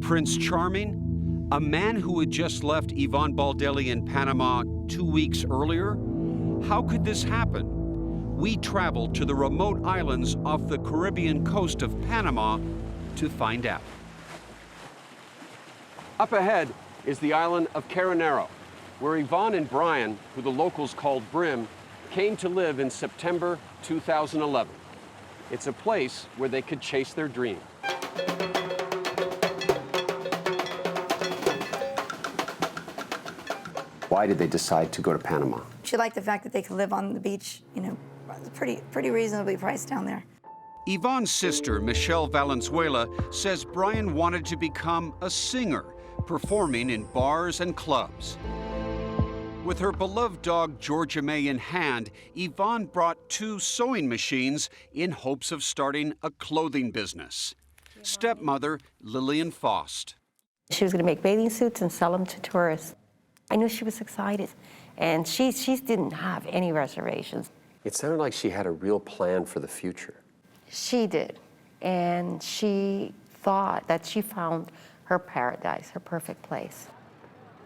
Prince Charming? A man who had just left Yvonne Baldelli in Panama 2 weeks earlier? How could this happen? We traveled to the remote islands off the Caribbean coast of Panama to find out. Up ahead is the island of Caranero, where Yvonne and Brian, who the locals called Brim, came to live in September 2011. It's a place where they could chase their dream. Why did they decide to go to Panama? She liked the fact that they could live on the beach, pretty reasonably priced down there. Yvonne's sister, Michelle Valenzuela, says Brian wanted to become a singer, performing in bars and clubs. With her beloved dog, Georgia May, in hand, Yvonne brought 2 sewing machines in hopes of starting a clothing business. Stepmother, Lillian Faust. She was going to make bathing suits and sell them to tourists. I knew she was excited, and she didn't have any reservations. It sounded like she had a real plan for the future. She did, and she thought that she found her paradise, her perfect place.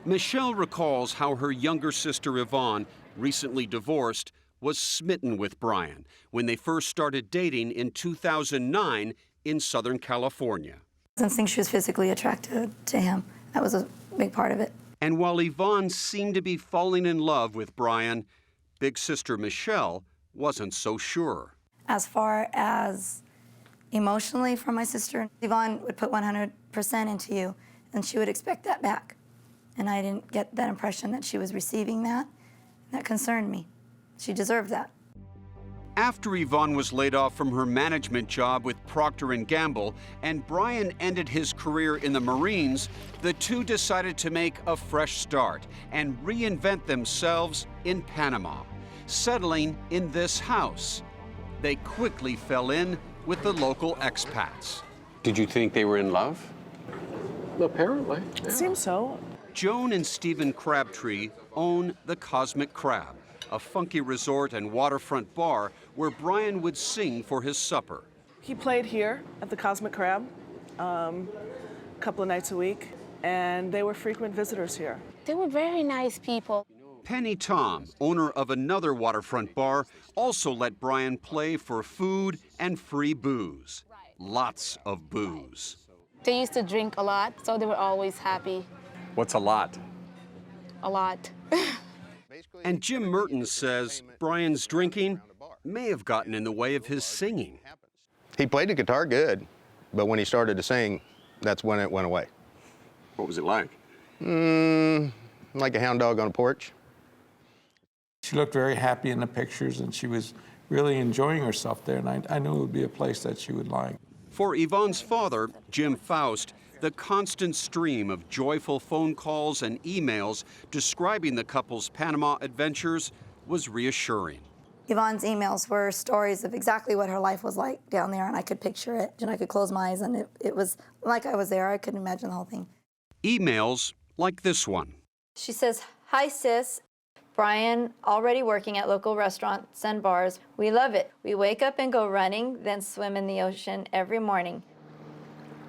Michelle recalls how her younger sister Yvonne, recently divorced, was smitten with Brian when they first started dating in 2009 in Southern California. I don't think she was physically attracted to him. That was a big part of it. And while Yvonne seemed to be falling in love with Brian, big sister Michelle wasn't so sure. As far as emotionally from my sister, Yvonne would put 100% into you, and she would expect that back. And I didn't get that impression that she was receiving that. That concerned me. She deserved that. After Yvonne was laid off from her management job with Procter & Gamble and Brian ended his career in the Marines, the two decided to make a fresh start and reinvent themselves in Panama, settling in this house. They quickly fell in with the local expats. Did you think they were in love? Apparently. Yeah. It seems so. Joan and Stephen Crabtree own the Cosmic Crab, a funky resort and waterfront bar where Brian would sing for his supper. He played here at the Cosmic Crab a couple of nights a week, and they were frequent visitors here. They were very nice people. Penny Tom, owner of another waterfront bar, also let Brian play for food and free booze. Lots of booze. They used to drink a lot, so they were always happy. What's a lot? A lot. And Jim Mertens says Brian's drinking may have gotten in the way of his singing. He played the guitar good, but when he started to sing, that's when it went away. What was it like? Like a hound dog on a porch. She looked very happy in the pictures, and she was really enjoying herself there, and I knew it would be a place that she would like. For Yvonne's father, Jim Faust, the constant stream of joyful phone calls and emails describing the couple's Panama adventures was reassuring. Yvonne's emails were stories of exactly what her life was like down there, and I could picture it, and I could close my eyes, and it was like I was there. I couldn't imagine the whole thing. Emails like this one. She says, "Hi, sis. Brian, already working at local restaurants and bars. We love it. We wake up and go running, then swim in the ocean every morning."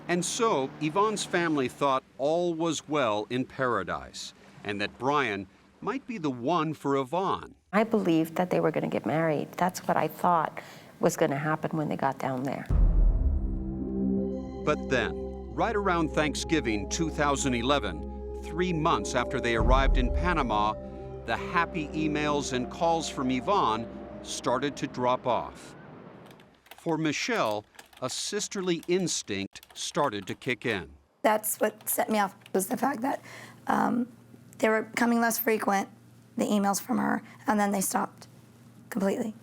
And so Yvonne's family thought all was well in paradise, and that Brian might be the one for Yvonne. I believed that they were going to get married. That's what I thought was going to happen when they got down there. But then, right around Thanksgiving 2011, 3 months after they arrived in Panama, the happy emails and calls from Yvonne started to drop off. For Michelle, a sisterly instinct started to kick in. That's what set me off, was the fact that they were becoming less frequent, the emails from her, and then they stopped completely.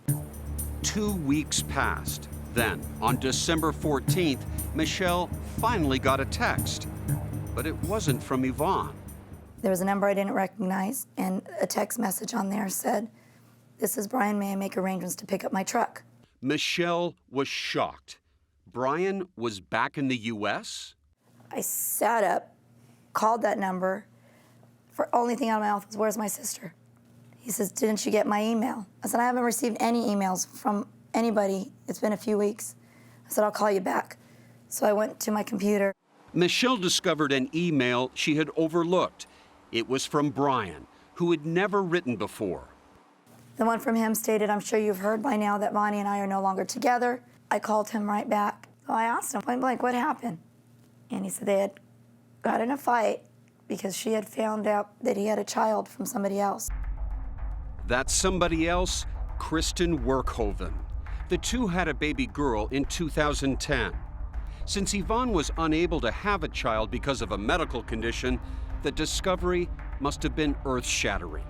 2 weeks passed. Then, on December 14th, Michelle finally got a text. But it wasn't from Yvonne. There was a number I didn't recognize, and a text message on there said, "This is Brian, may I make arrangements to pick up my truck?" Michelle was shocked. Brian was back in the U.S.? I sat up, called that number. For only thing out of my mouth was, "Where's my sister?" He says, "Didn't you get my email?" I said, "I haven't received any emails from anybody. It's been a few weeks." I said, "I'll call you back." So I went to my computer. Michelle discovered an email she had overlooked. It was from Brian, who had never written before. The one from him stated, "I'm sure you've heard by now that Bonnie and I are no longer together." I called him right back. So I asked him point blank, "What happened?" And he said they had got in a fight because she had found out that he had a child from somebody else. That somebody else, Kristen Werkhoven. The two had a baby girl in 2010. Since Yvonne was unable to have a child because of a medical condition, the discovery must have been earth-shattering.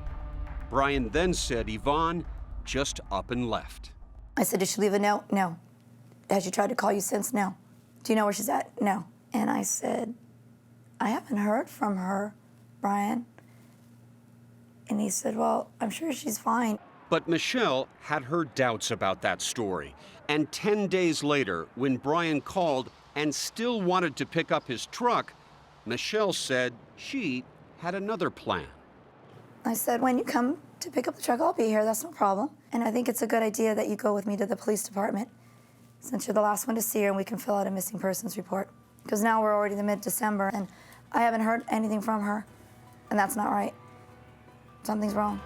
Brian then said Yvonne just up and left. I said, "Did she leave a note?" "No." "Has she tried to call you since?" "No." "Do you know where she's at?" "No." And I said, "I haven't heard from her, Brian." And he said, "Well, I'm sure she's fine." But Michelle had her doubts about that story. And 10 days later, when Brian called and still wanted to pick up his truck, Michelle said she had another plan. I said, "When you come to pick up the truck, I'll be here. That's no problem. And I think it's a good idea that you go with me to the police department, since you're the last one to see her, and we can fill out a missing persons report. Because now we're already in mid-December, and I haven't heard anything from her, and that's not right. Something's wrong."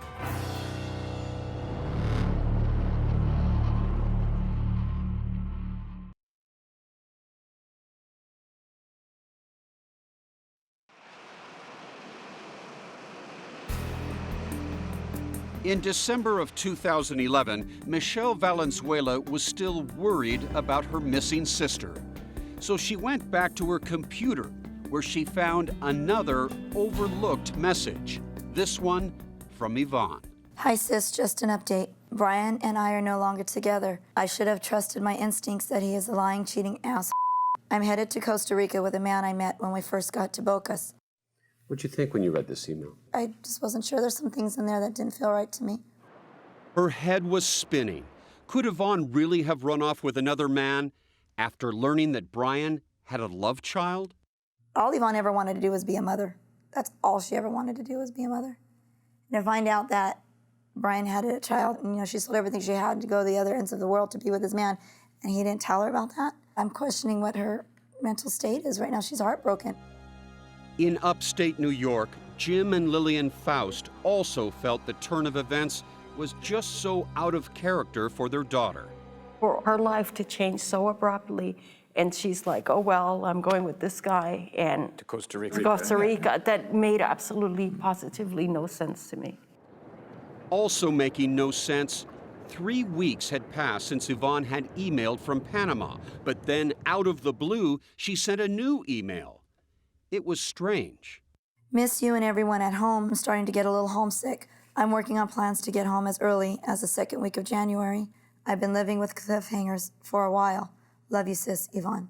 In December of 2011, Michelle Valenzuela was still worried about her missing sister. So she went back to her computer, where she found another overlooked message. This one from Yvonne. "Hi, sis, just an update. Brian and I are no longer together. I should have trusted my instincts that he is a lying, cheating ass. I'm headed to Costa Rica with a man I met when we first got to Bocas." What'd you think when you read this email? I just wasn't sure. There's some things in there that didn't feel right to me. Her head was spinning. Could Yvonne really have run off with another man after learning that Brian had a love child? All Yvonne ever wanted to do was be a mother. That's all she ever wanted to do was be a mother. And to find out that Brian had a child, and she sold everything she had to go to the other ends of the world to be with his man, and he didn't tell her about that. I'm questioning what her mental state is right now. She's heartbroken. In upstate New York, Jim and Lillian Faust also felt the turn of events was just so out of character for their daughter. For her life to change so abruptly And she's like, oh, well, I'm going with this guy and To Costa Rica. to Costa Rica. That made absolutely, positively no sense to me. Also making no sense, 3 weeks had passed since Yvonne had emailed from Panama, but then out of the blue, she sent a new email. It was strange. Miss you and everyone at home. I'm starting to get a little homesick. I'm working on plans to get home as early as the second week of January. I've been living with cliffhangers for a while. Love you, sis, Yvonne.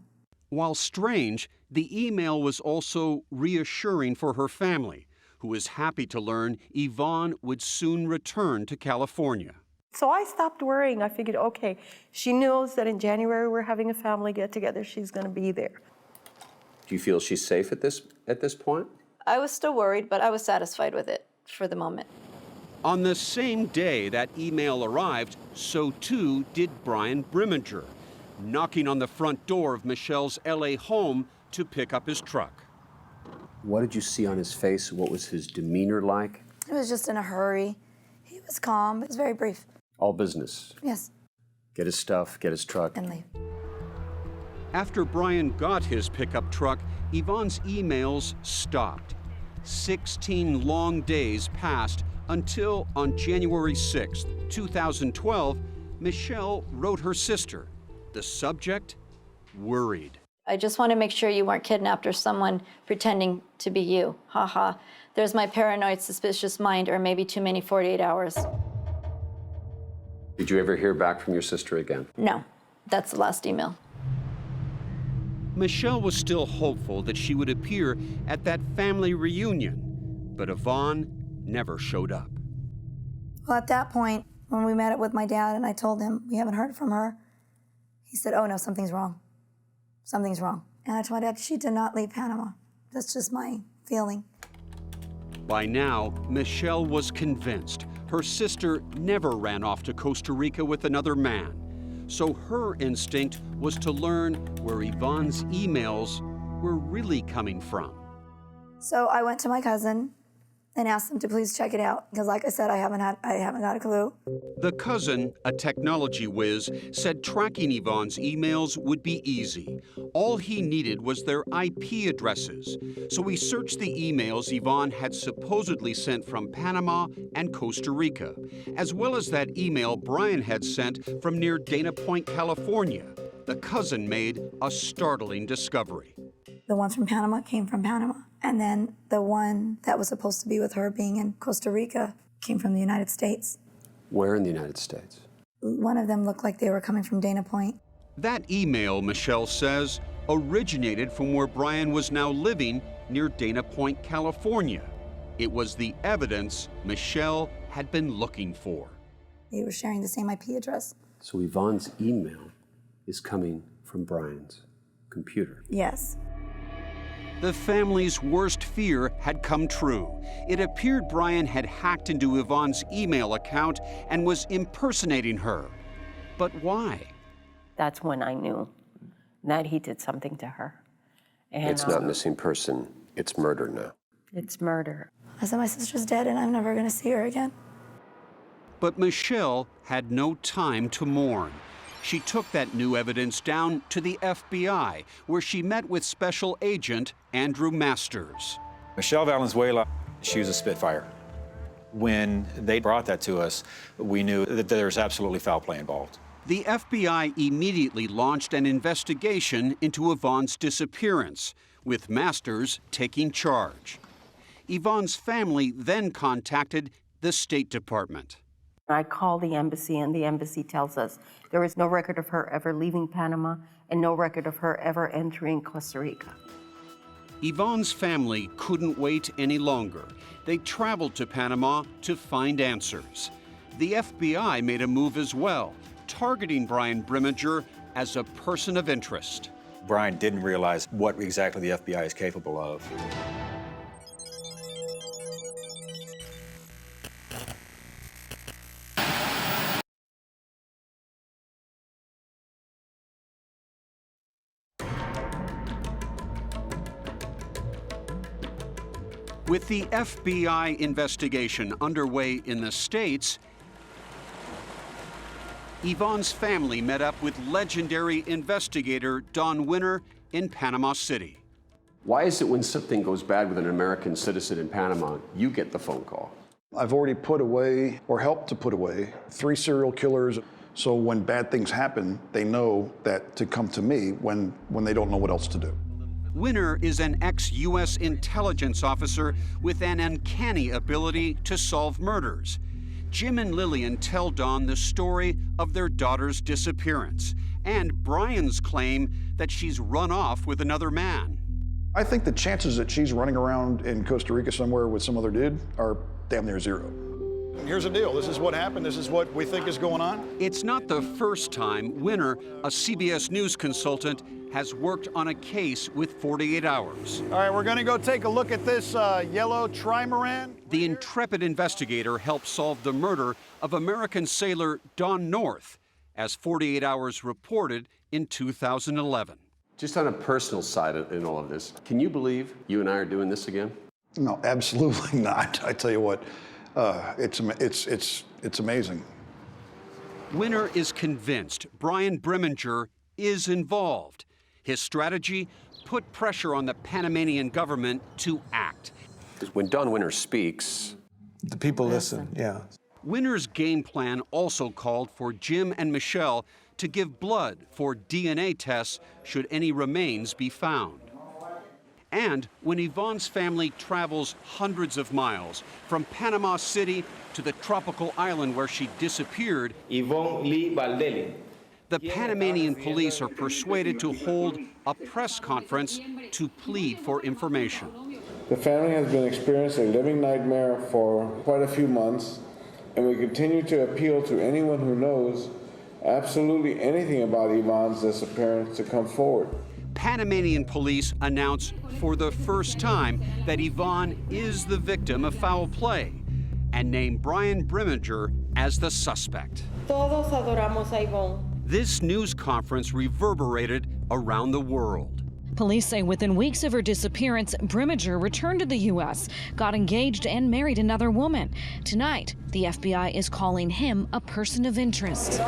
While strange, the email was also reassuring for her family, who was happy to learn Yvonne would soon return to California. So I stopped worrying. I figured, okay, she knows that in January we're having a family get-together. She's going to be there. Do you feel she's safe at this point? I was still worried, but I was satisfied with it for the moment. On the same day that email arrived, so too did Brian Brimminger, knocking on the front door of Michelle's LA home to pick up his truck. What did you see on his face? What was his demeanor like? He was just in a hurry. He was calm, but it was very brief. All business. Yes. Get his stuff, get his truck. And leave. After Brian got his pickup truck, Yvonne's emails stopped. 16 long days passed until on January 6th, 2012, Michelle wrote her sister. The subject, worried. I just want to make sure you weren't kidnapped or someone pretending to be you. Ha ha. There's my paranoid, suspicious mind, or maybe too many 48 hours. Did you ever hear back from your sister again? No, that's the last email. Michelle was still hopeful that she would appear at that family reunion, but Yvonne never showed up. Well, at that point, when we met up with my dad and I told him we haven't heard from her, he said, oh no, something's wrong. Something's wrong. And I told my dad, she did not leave Panama. That's just my feeling. By now, Michelle was convinced her sister never ran off to Costa Rica with another man. So her instinct was to learn where Yvonne's emails were really coming from. So I went to my cousin and asked him to please check it out, because like I said, I haven't got a clue. The cousin, a technology whiz, said tracking Yvonne's emails would be easy. All he needed was their IP addresses. So he searched the emails Yvonne had supposedly sent from Panama and Costa Rica, as well as that email Brian had sent from near Dana Point, California. The cousin made a startling discovery. The ones from Panama came from Panama. And then the one that was supposed to be with her being in Costa Rica came from the United States. Where in the United States? One of them looked like they were coming from Dana Point. That email, Michelle says, originated from where Brian was now living near Dana Point, California. It was the evidence Michelle had been looking for. They were sharing the same IP address. So Yvonne's email is coming from Brian's computer. Yes. The family's worst fear had come true. It appeared Brian had hacked into Yvonne's email account and was impersonating her. But why? That's when I knew that he did something to her. And It's not missing person, it's murder now. It's murder. I said, my sister's dead and I'm never going to see her again. But Michelle had no time to mourn. She took that new evidence down to the FBI, where she met with Special Agent Andrew Masters. Michelle Valenzuela, she was a Spitfire. When they brought that to us, we knew that there was absolutely foul play involved. The FBI immediately launched an investigation into Yvonne's disappearance, with Masters taking charge. Yvonne's family then contacted the State Department. I call the embassy, and the embassy tells us there is no record of her ever leaving Panama and no record of her ever entering Costa Rica. Yvonne's family couldn't wait any longer. They traveled to Panama to find answers. The FBI made a move as well, targeting Brian Brimminger as a person of interest. Brian didn't realize what exactly the FBI is capable of. With the FBI investigation underway in the States, Yvonne's family met up with legendary investigator Don Winner in Panama City. Why is it when something goes bad with an American citizen in Panama, you get the phone call? I've already put away, or helped to put away, 3 serial killers. So when bad things happen, they know that to come to me when they don't know what else to do. Winner is an ex-U.S. intelligence officer with an uncanny ability to solve murders. Jim and Lillian tell Don the story of their daughter's disappearance and Brian's claim that she's run off with another man. I think the chances that she's running around in Costa Rica somewhere with some other dude are damn near 0. Here's the deal. This is what happened. This is what we think is going on. It's not the first time Winner, a CBS News consultant, has worked on a case with 48 Hours. All right, we're going to go take a look at this yellow trimaran. The intrepid investigator helped solve the murder of American sailor Don North, as 48 Hours reported in 2011. Just on a personal side in all of this, can you believe you and I are doing this again? No, absolutely not. I tell you what, it's amazing. Winner is convinced Brian Breminger is involved. His strategy, put pressure on the Panamanian government to act. When Don Winner speaks, the people listen, yeah. Winner's game plan also called for Jim and Michelle to give blood for DNA tests should any remains be found. And when Yvonne's family travels hundreds of miles from Panama City to the tropical island where she disappeared, Yvonne Lee Valdelli, the Panamanian police are persuaded to hold a press conference to plead for information. The family has been experiencing a living nightmare for quite a few months, and we continue to appeal to anyone who knows absolutely anything about Yvonne's disappearance to come forward. Panamanian police announce for the first time that Yvonne is the victim of foul play and name Brian Breminger as the suspect. Todos adoramos a Yvonne. This news conference reverberated around the world. Police say within weeks of her disappearance, Breminger returned to the U.S., got engaged, and married another woman. Tonight, the FBI is calling him a person of interest.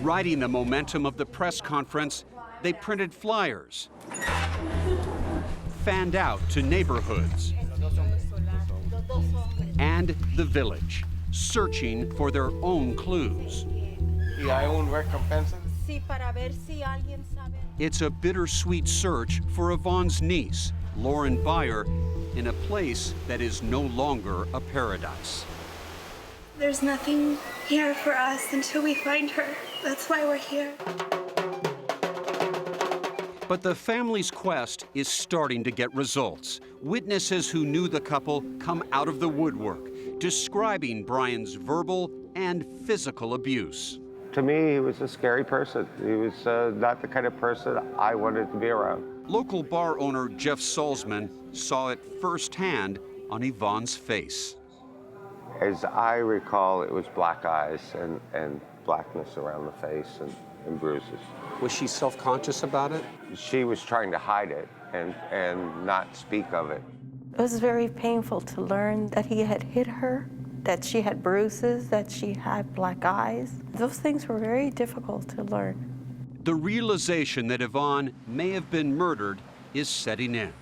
Riding the momentum of the press conference, they printed flyers, fanned out to neighborhoods and the village, searching for their own clues. It's a bittersweet search for Yvonne's niece, Lauren Byer, in a place that is no longer a paradise. There's nothing here for us until we find her. That's why we're here. But the family's quest is starting to get results. Witnesses who knew the couple come out of the woodwork, describing Brian's verbal and physical abuse. To me, he was a scary person. He was not the kind of person I wanted to be around. Local bar owner Jeff Salzman saw it firsthand on Yvonne's face. As I recall, it was black eyes and blackness around the face and bruises. Was she self-conscious about it? She was trying to hide it and not speak of it. It was very painful to learn that he had hit her, that she had bruises, that she had black eyes. Those things were very difficult to learn. The realization that Yvonne may have been murdered is setting in.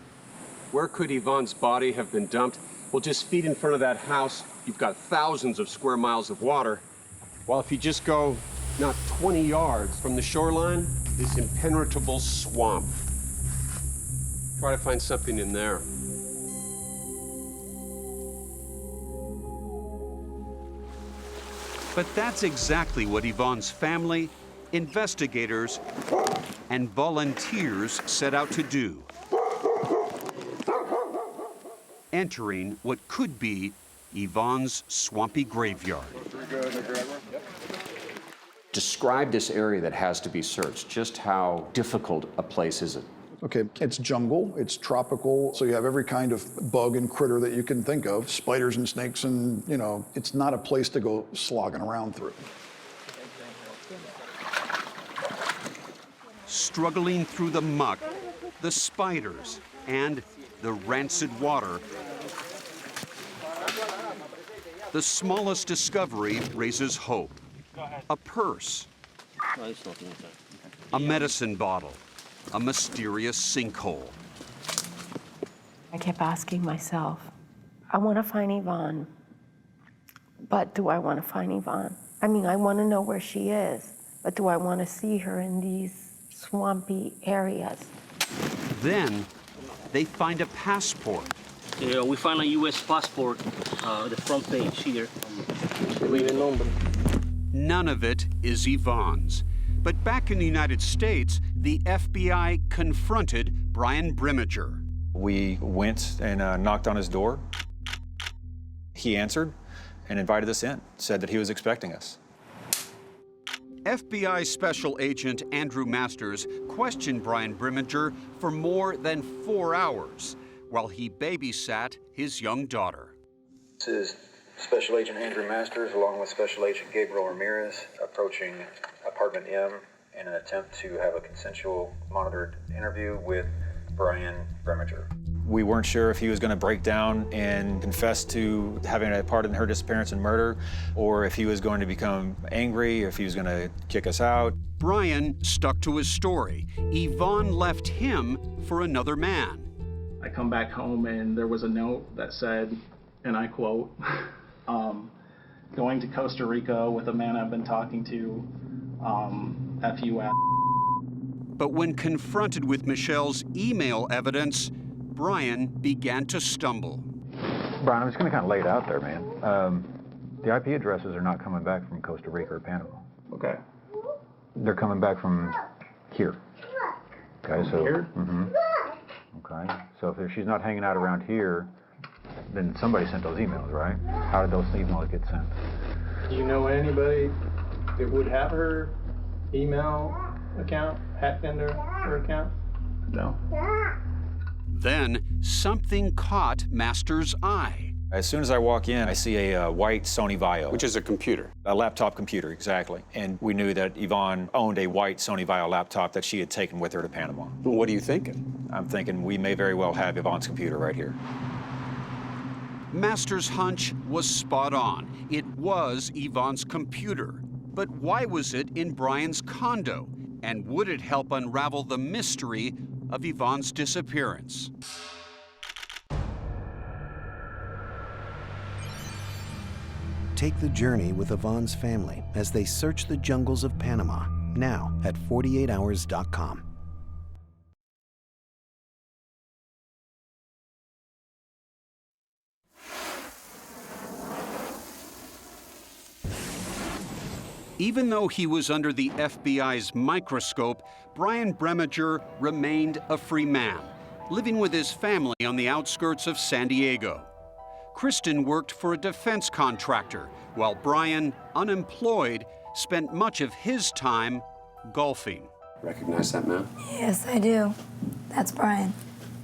Where could Yvonne's body have been dumped? Well, just feet in front of that house, you've got thousands of square miles of water. While if you just go not 20 yards from the shoreline, this impenetrable swamp. Try to find something in there. But that's exactly what Yvonne's family, investigators, and volunteers set out to do. Entering what could be Yvonne's swampy graveyard. Describe this area that has to be searched. Just how difficult a place is it? Okay, it's jungle, it's tropical, so you have every kind of bug and critter that you can think of, spiders and snakes, and, you know, it's not a place to go slogging around through. Struggling through the muck, the spiders, and the rancid water, the smallest discovery raises hope. A purse A medicine bottle, a mysterious sinkhole. I kept asking myself, I want to find Yvonne, but do I want to find Yvonne? I mean, I want to know where she is, but do I want to see her in these swampy areas? Then they find a passport. Yeah, we find a U.S. passport, the front page here. None of it is Yvonne's. But back in the United States, the FBI confronted Brian Brimmager. We went and knocked on his door. He answered and invited us in, said that he was expecting us. FBI Special Agent Andrew Masters questioned Brian Brimmager for more than 4 hours while he babysat his young daughter. This is Special Agent Andrew Masters along with Special Agent Gabriel Ramirez approaching Apartment M in an attempt to have a consensual monitored interview with Brian Brimmager. We weren't sure if he was going to break down and confess to having a part in her disappearance and murder, or if he was going to become angry, or if he was going to kick us out. Brian stuck to his story. Yvonne left him for another man. I come back home and there was a note that said, and I quote, going to Costa Rica with a man I've been talking to, F you ass. But when confronted with Michelle's email evidence, Brian began to stumble. Brian, I'm just going to kind of lay it out there, man. The IP addresses are not coming back from Costa Rica or Panama. Okay. They're coming back from here. Okay, so. Here? Mm-hmm. Okay, so if she's not hanging out around here, then somebody sent those emails, right? How did those emails get sent? Do you know anybody that would have her email account hacked into her account? No. Then something caught Masters' eye. As soon as I walk in, I see a white Sony Vaio. Which is a computer. A laptop computer, exactly. And we knew that Yvonne owned a white Sony Vaio laptop that she had taken with her to Panama. What are you thinking? I'm thinking we may very well have Yvonne's computer right here. Masters' hunch was spot on. It was Yvonne's computer. But why was it in Brian's condo? And would it help unravel the mystery of Yvonne's disappearance? Take the journey with Yvonne's family as they search the jungles of Panama, now at 48hours.com. Even though he was under the FBI's microscope, Brian Brimmager remained a free man, living with his family on the outskirts of San Diego. Kristen worked for a defense contractor, while Brian, unemployed, spent much of his time golfing. Recognize that man? Yes, I do. That's Brian.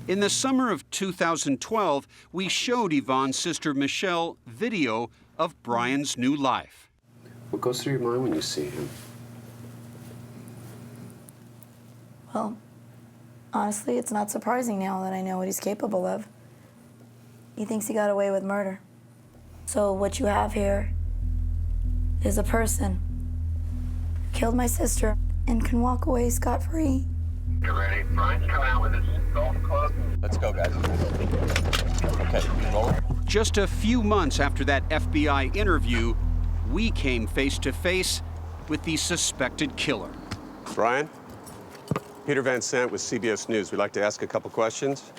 In the summer of 2012, we showed Yvonne's sister Michelle video of Brian's new life. What goes through your mind when you see him? Well, honestly, it's not surprising now that I know what he's capable of. He thinks he got away with murder. So what you have here is a person who killed my sister and can walk away scot-free. You ready? Brian's coming out with his golf club. Let's go, guys. Okay, roll. Just a few months after that FBI interview, we came face to face with the suspected killer. Brian, Peter Van Sant with CBS News. We'd like to ask a couple questions.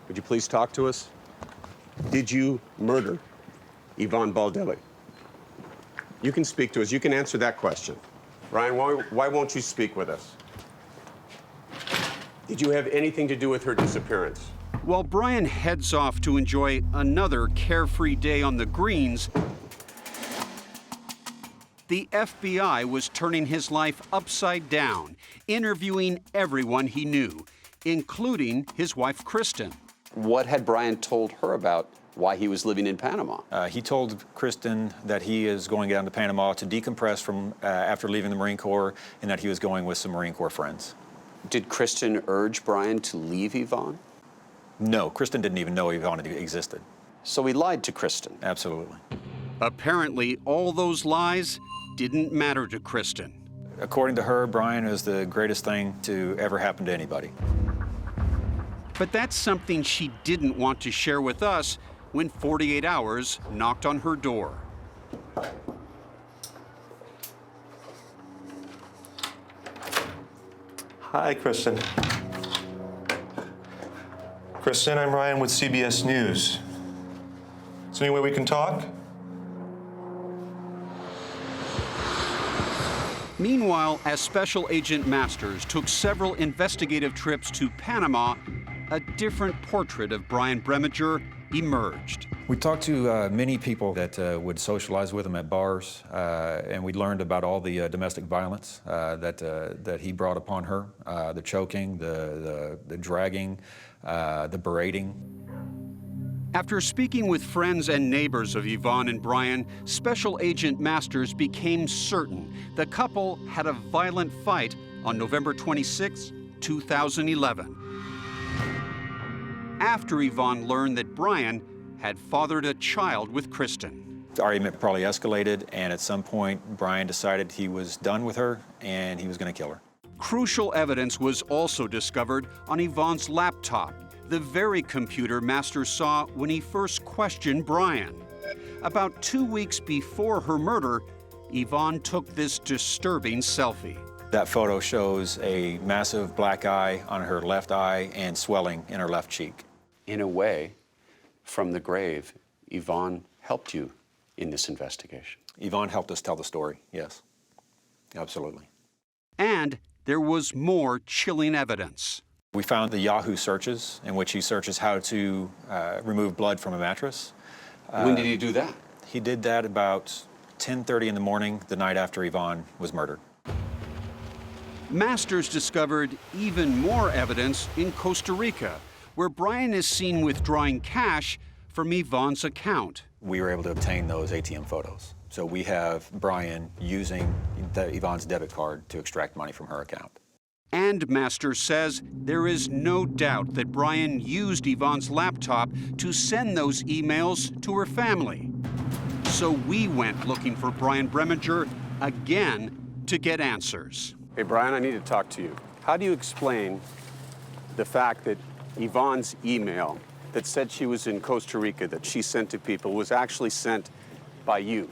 Would you please talk to us? Did you murder Yvonne Baldelli? You can speak to us. You can answer that question. Brian, why won't you speak with us? Did you have anything to do with her disappearance? While Brian heads off to enjoy another carefree day on the greens, the FBI was turning his life upside down, interviewing everyone he knew, including his wife, Kristen. What had Brian told her about why he was living in Panama? He told Kristen that he is going down to Panama to decompress from after leaving the Marine Corps, and that he was going with some Marine Corps friends. Did Kristen urge Brian to leave Yvonne? No, Kristen didn't even know Yvonne existed. So he lied to Kristen? Absolutely. Apparently, all those lies didn't matter to Kristen. According to her, Brian is the greatest thing to ever happen to anybody. But that's something she didn't want to share with us when 48 Hours knocked on her door. Hi, Kristen. Kristen, I'm Ryan with CBS News. Is there any way we can talk? Meanwhile, as Special Agent Masters took several investigative trips to Panama, a different portrait of Brian Breminger emerged. We talked to many people that would socialize with him at bars, and we learned about all the domestic violence that he brought upon her, the choking, the dragging, the berating. After speaking with friends and neighbors of Yvonne and Brian, Special Agent Masters became certain the couple had a violent fight on November 26, 2011. After Yvonne learned that Brian had fathered a child with Kristen. The argument probably escalated, and at some point, Brian decided he was done with her and he was going to kill her. Crucial evidence was also discovered on Yvonne's laptop, the very computer Masters saw when he first questioned Brian. About 2 weeks before her murder, Yvonne took this disturbing selfie. That photo shows a massive black eye on her left eye and swelling in her left cheek. In a way, from the grave, Yvonne helped you in this investigation. Yvonne helped us tell the story, yes. Absolutely. And there was more chilling evidence. We found the Yahoo searches in which he searches how to remove blood from a mattress. When did he do that? He did that about 10:30 in the morning, the night after Yvonne was murdered. Masters discovered even more evidence in Costa Rica, where Brian is seen withdrawing cash from Yvonne's account. We were able to obtain those ATM photos. So we have Brian using Yvonne's debit card to extract money from her account. And Masters says there is no doubt that Brian used Yvonne's laptop to send those emails to her family. So we went looking for Brian Breminger again to get answers. Hey, Brian, I need to talk to you. How do you explain the fact that Yvonne's email that said she was in Costa Rica, that she sent to people, was actually sent by you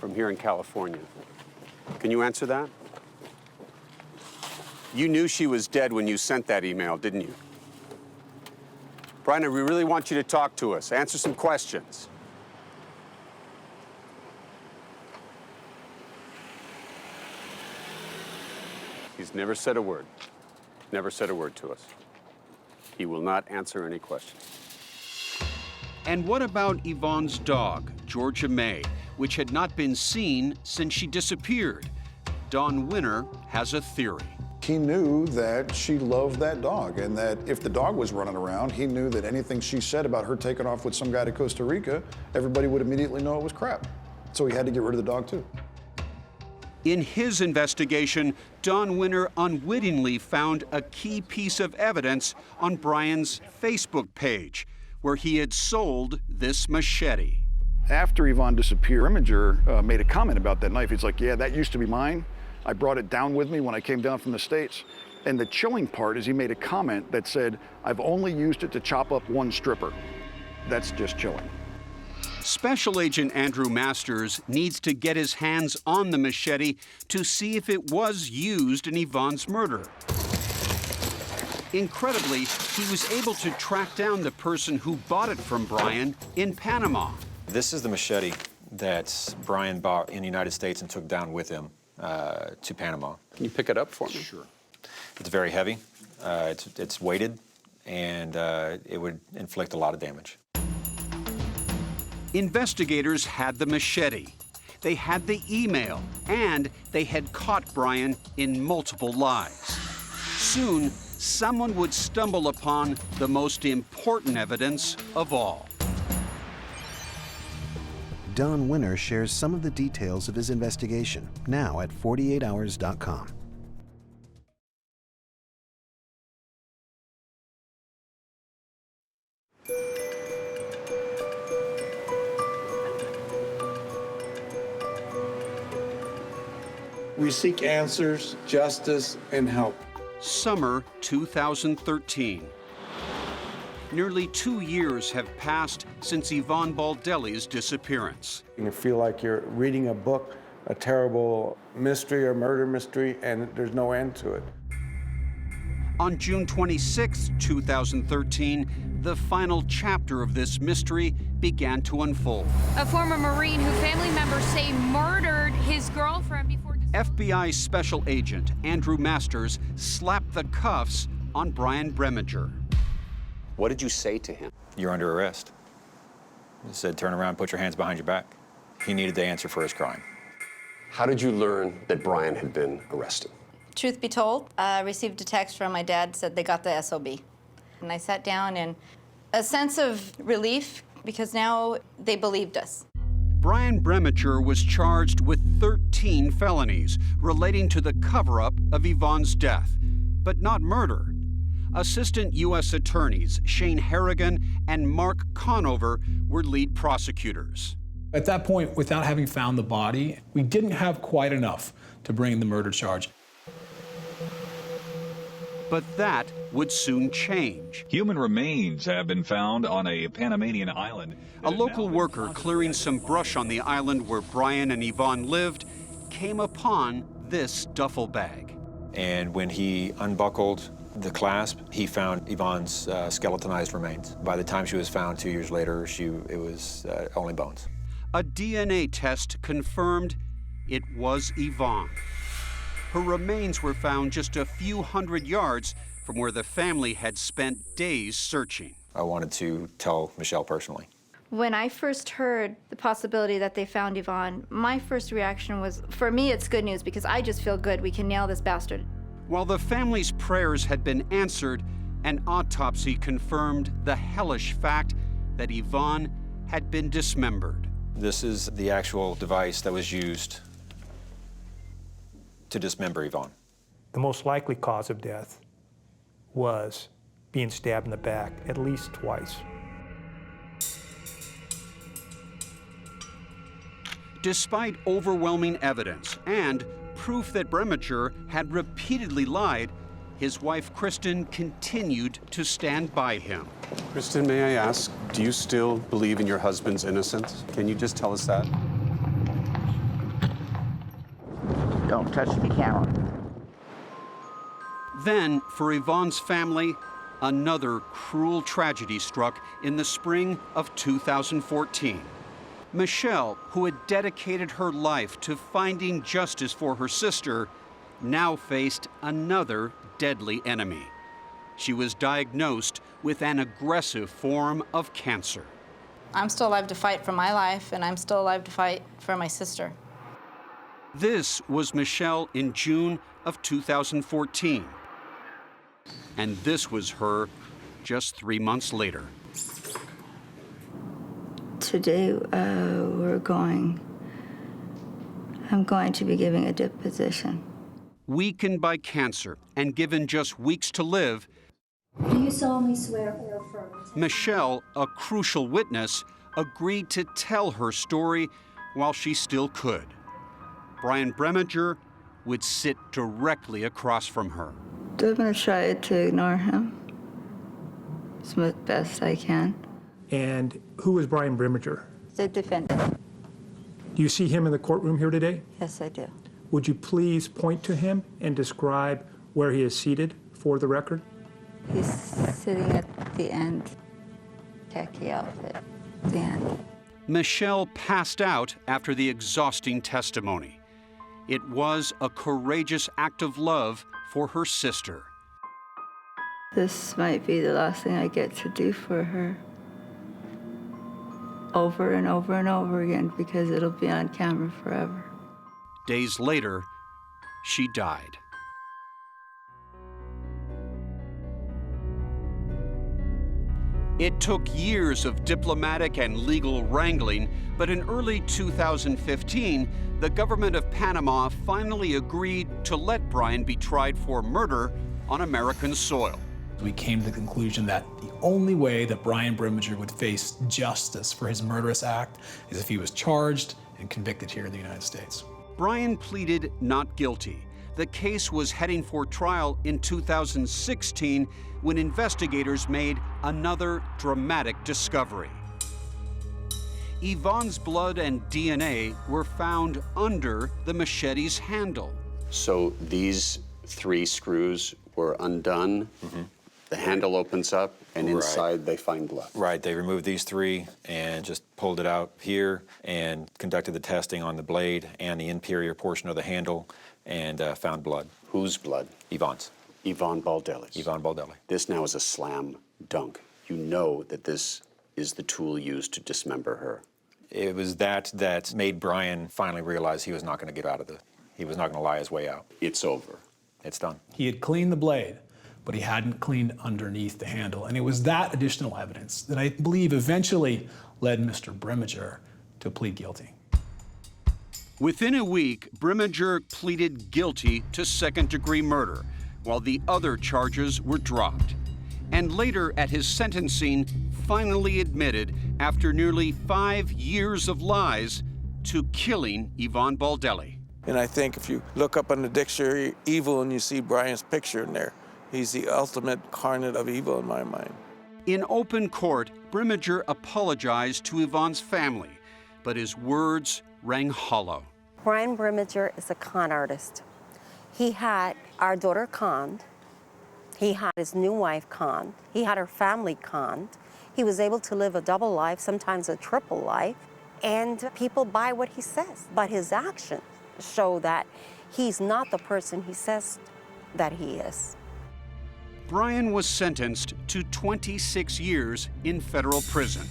from here in California? Can you answer that? You knew she was dead when you sent that email, didn't you? Brian, we really want you to talk to us. Answer some questions. He's never said a word. Never said a word to us. He will not answer any questions. And what about Yvonne's dog, Georgia May, which had not been seen since she disappeared? Don Winter has a theory. He knew that she loved that dog, and that if the dog was running around, he knew that anything she said about her taking off with some guy to Costa Rica, everybody would immediately know it was crap. So he had to get rid of the dog too. In his investigation, Don Winter unwittingly found a key piece of evidence on Brian's Facebook page, where he had sold this machete. After Yvonne disappeared, Breminger made a comment about that knife. He's like, yeah, that used to be mine. I brought it down with me when I came down from the States. And the chilling part is he made a comment that said, I've only used it to chop up one stripper. That's just chilling. Special Agent Andrew Masters needs to get his hands on the machete to see if it was used in Yvonne's murder. Incredibly, he was able to track down the person who bought it from Brian in Panama. This is the machete that Brian bought in the United States and took down with him to Panama. Can you pick it up for me? Sure. It's very heavy, it's weighted, and it would inflict a lot of damage. Investigators had the machete, they had the email, and they had caught Brian in multiple lies. Soon, someone would stumble upon the most important evidence of all. Don Winter shares some of the details of his investigation, now at 48hours.com. We seek answers, justice, and help. Summer 2013. Nearly 2 years have passed since Yvonne Baldelli's disappearance. You feel like you're reading a book, a terrible mystery or murder mystery, and there's no end to it. On June 26, 2013, the final chapter of this mystery began to unfold. A former Marine who family members say murdered his girlfriend before... FBI Special Agent Andrew Masters slapped the cuffs on Brian Breminger. What did you say to him? You're under arrest. He said, turn around, put your hands behind your back. He needed to answer for his crime. How did you learn that Brian had been arrested? Truth be told, I received a text from my dad, said they got the SOB. And I sat down in a sense of relief because now they believed us. Brian Breminger was charged with 13 felonies relating to the cover-up of Yvonne's death, but not murder. Assistant U.S. Attorneys Shane Harrigan and Mark Conover were lead prosecutors. At that point, without having found the body, we didn't have quite enough to bring the murder charge. But that would soon change. Human remains have been found on a Panamanian island. A local worker clearing some brush on the island where Brian and Yvonne lived came upon this duffel bag. And when he unbuckled the clasp, he found Yvonne's skeletonized remains. By the time she was found 2 years later, it was only bones. A DNA test confirmed it was Yvonne. Her remains were found just a few hundred yards from where the family had spent days searching. I wanted to tell Michelle personally. When I first heard the possibility that they found Yvonne, my first reaction was, for me, it's good news because I just feel good. We can nail this bastard. While the family's prayers had been answered, an autopsy confirmed the hellish fact that Yvonne had been dismembered. This is the actual device that was used to dismember Yvonne. The most likely cause of death was being stabbed in the back at least twice. Despite overwhelming evidence and proof that Breminger had repeatedly lied, his wife Kristen continued to stand by him. Kristen, may I ask, do you still believe in your husband's innocence? Can you just tell us that? Don't touch the camera. Then, for Yvonne's family, another cruel tragedy struck in the spring of 2014. Michelle, who had dedicated her life to finding justice for her sister, now faced another deadly enemy. She was diagnosed with an aggressive form of cancer. I'm still alive to fight for my life, and I'm still alive to fight for my sister. This was Michelle in June of 2014. And this was her just 3 months later. Today, I'm going to be giving a deposition. Weakened by cancer and given just weeks to live, Do you solemnly swear or affirm? Michelle, a crucial witness, agreed to tell her story while she still could. Brian Breminger would sit directly across from her. I'm going to try to ignore him as best I can. And who is Brian Breminger? The defendant. Do you see him in the courtroom here today? Yes, I do. Would you please point to him and describe where he is seated for the record? He's sitting at the end, khaki outfit, at the end. Michelle passed out after the exhausting testimony. It was a courageous act of love for her sister. This might be the last thing I get to do for her. Over and over and over again, because it'll be on camera forever. Days later, she died. It took years of diplomatic and legal wrangling, but in early 2015, the government of Panama finally agreed to let Brian be tried for murder on American soil. We came to the conclusion that the only way that Brian Breminger would face justice for his murderous act is if he was charged and convicted here in the United States. Brian pleaded not guilty. The case was heading for trial in 2016 when investigators made another dramatic discovery. Yvonne's blood and DNA were found under the machete's handle. So these 3 screws were undone. The handle opens up, and inside they find blood. Right, they removed these 3 and just pulled it out here and conducted the testing on the blade and the inferior portion of the handle and found blood. Whose blood? Yvonne's. Yvonne Baldelli's. Yvonne Baldelli. This now is a slam dunk. You know that this is the tool used to dismember her. It was that made Brian finally realize he was not going to get out of he was not going to lie his way out. It's over. It's done. He had cleaned the blade, but he hadn't cleaned underneath the handle. And it was that additional evidence that I believe eventually led Mr. Brimiger to plead guilty. Within a week, Brimiger pleaded guilty to second-degree murder, while the other charges were dropped. And later at his sentencing, finally admitted, after nearly 5 years of lies, to killing Yvonne Baldelli. And I think if you look up on the dictionary evil and you see Brian's picture in there, he's the ultimate incarnate of evil in my mind. In open court, Brimiger apologized to Yvonne's family, but his words rang hollow. Brian Brimiger is a con artist. He had our daughter conned. He had his new wife conned. He had her family conned. He was able to live a double life, sometimes a triple life, and people buy what he says. But his actions show that he's not the person he says that he is. Brian was sentenced to 26 years in federal prison.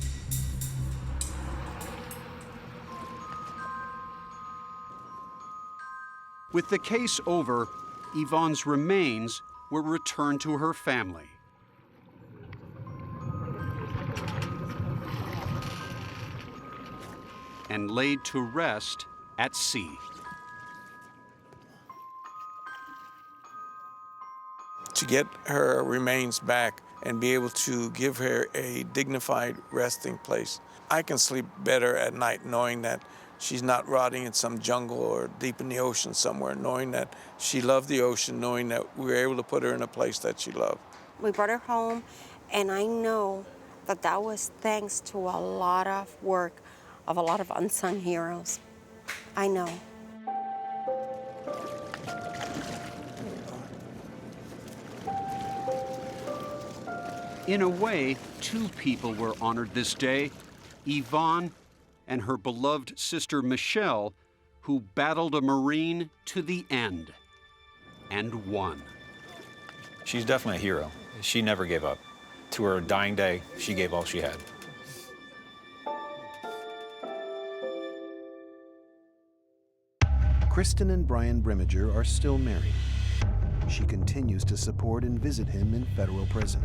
With the case over, Yvonne's remains were returned to her family. And laid to rest at sea. To get her remains back and be able to give her a dignified resting place, I can sleep better at night knowing that she's not rotting in some jungle or deep in the ocean somewhere, knowing that she loved the ocean, knowing that we were able to put her in a place that she loved. We brought her home, and I know that that was thanks to a lot of work of a lot of unsung heroes. I know. In a way, 2 people were honored this day, Yvonne and her beloved sister Michelle, who battled a Marine to the end and won. She's definitely a hero. She never gave up. To her dying day, she gave all she had. Kristen and Brian Brimiger are still married. She continues to support and visit him in federal prison.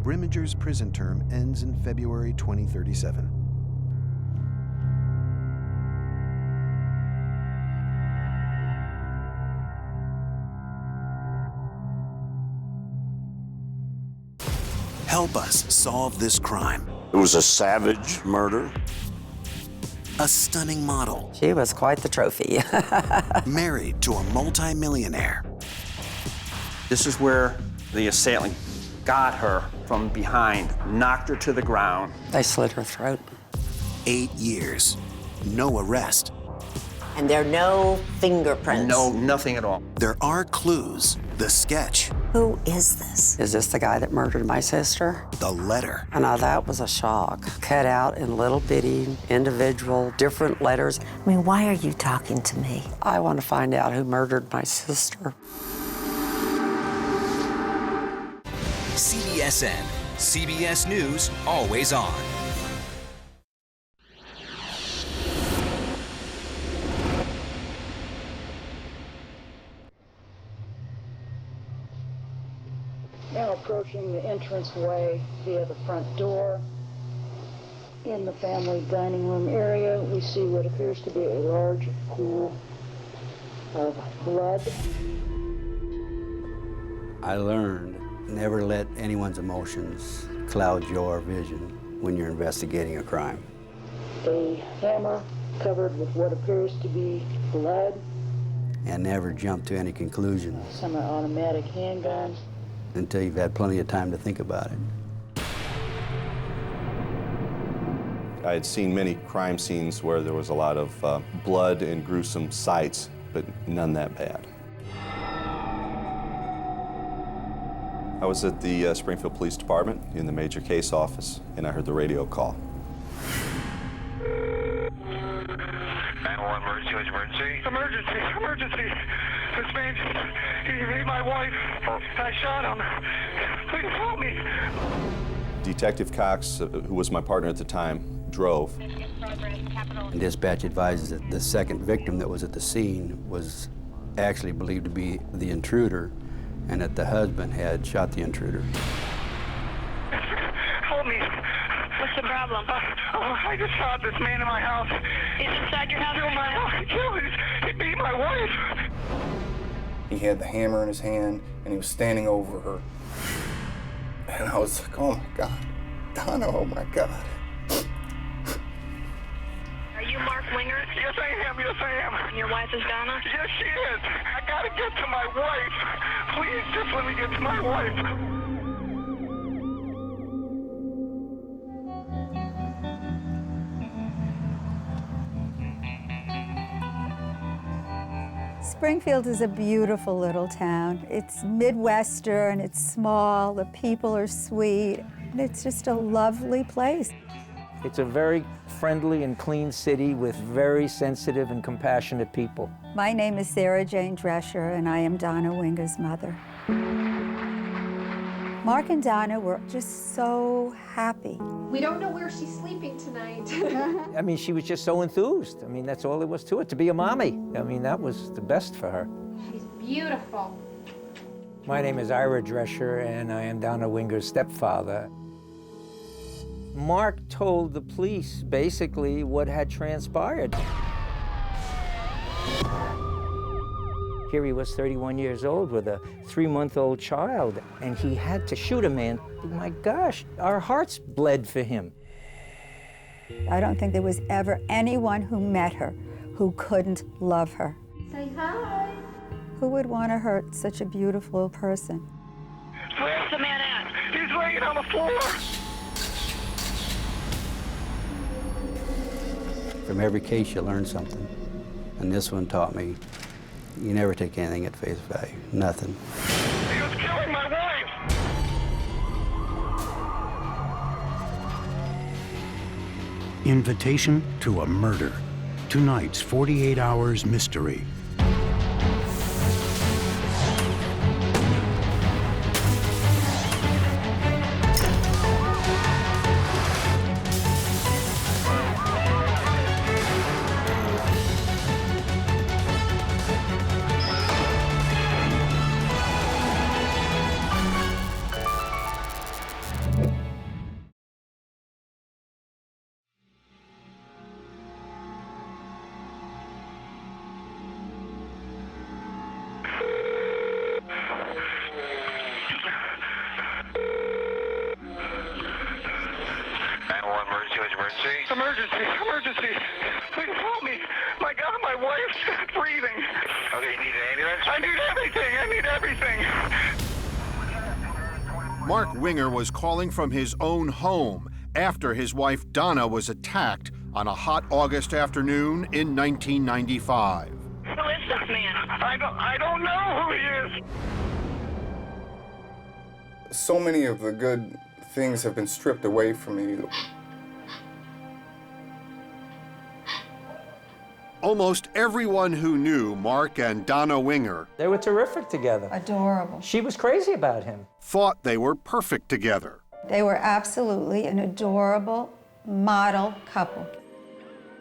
Brimiger's prison term ends in February 2037. Help us solve this crime. It was a savage murder. A stunning model. She was quite the trophy. Married to a multi-millionaire. This is where the assailant got her from behind, knocked her to the ground. They slit her throat. 8 years, no arrest. And there are no fingerprints. No, nothing at all. There are clues, the sketch. Who is this? Is this the guy that murdered my sister? The letter. And now that was a shock. Cut out in little bitty, individual, different letters. I mean, why are you talking to me? I want to find out who murdered my sister. CBSN, CBS News, always on. Now approaching the entranceway via the front door. In the family dining room area, we see what appears to be a large pool of blood. I learned never let anyone's emotions cloud your vision when you're investigating a crime. A hammer covered with what appears to be blood. And never jump to any conclusion Semi-automatic handgun. until you've had plenty of time to think about it. I had seen many crime scenes where there was a lot of blood and gruesome sights, but none that bad. I was at the Springfield Police Department in the major case office, and I heard the radio call. 911 emergency. Emergency. This man, he hit my wife. I shot him. Please help me. Detective Cox, who was my partner at the time, drove. And dispatch advises that the second victim that was at the scene was actually believed to be the intruder, and that the husband had shot the intruder. Help me. What's the problem? I just shot this man in my house. He's inside your house Killed my house. He beat my wife. He had the hammer in his hand, and he was standing over her. And I was like, oh my God, Donna, oh my God. Are you Mark Winger? Yes, I am. And your wife is Donna? Yes, she is. I gotta get to my wife. Please, just let me get to my wife. Springfield is a beautiful little town. It's Midwestern, it's small, the people are sweet. It's just a lovely place. It's a very friendly and clean city with very sensitive and compassionate people. My name is Sarah Jane Drescher, and I am Donna Winger's mother. Mark and Donna were just so happy. We don't know where she's sleeping tonight. I mean, she was just so enthused. I mean, that's all there was to it, to be a mommy. I mean, that was the best for her. She's beautiful. My name is Ira Drescher, and I am Donna Winger's stepfather. Mark told the police basically what had transpired. Here he was 31 years old with a 3-month-old child, and he had to shoot a man. My gosh, our hearts bled for him. I don't think there was ever anyone who met her who couldn't love her. Say hi. Who would want to hurt such a beautiful person? Where's the man at? He's laying on the floor. From every case, you learn something. And this one taught me, you never take anything at face value, nothing. He was killing my wife. Invitation to a murder. Tonight's 48 Hours Mystery. Emergency. Please help me. My God, my wife's breathing. Okay, you need an ambulance? I need everything. Mark Winger was calling from his own home after his wife Donna was attacked on a hot August afternoon in 1995. Who is this man? I don't know who he is. So many of the good things have been stripped away from me. Almost everyone who knew Mark and Donna Winger They were terrific together. Adorable. She was crazy about him. thought they were perfect together. They were absolutely an adorable model couple.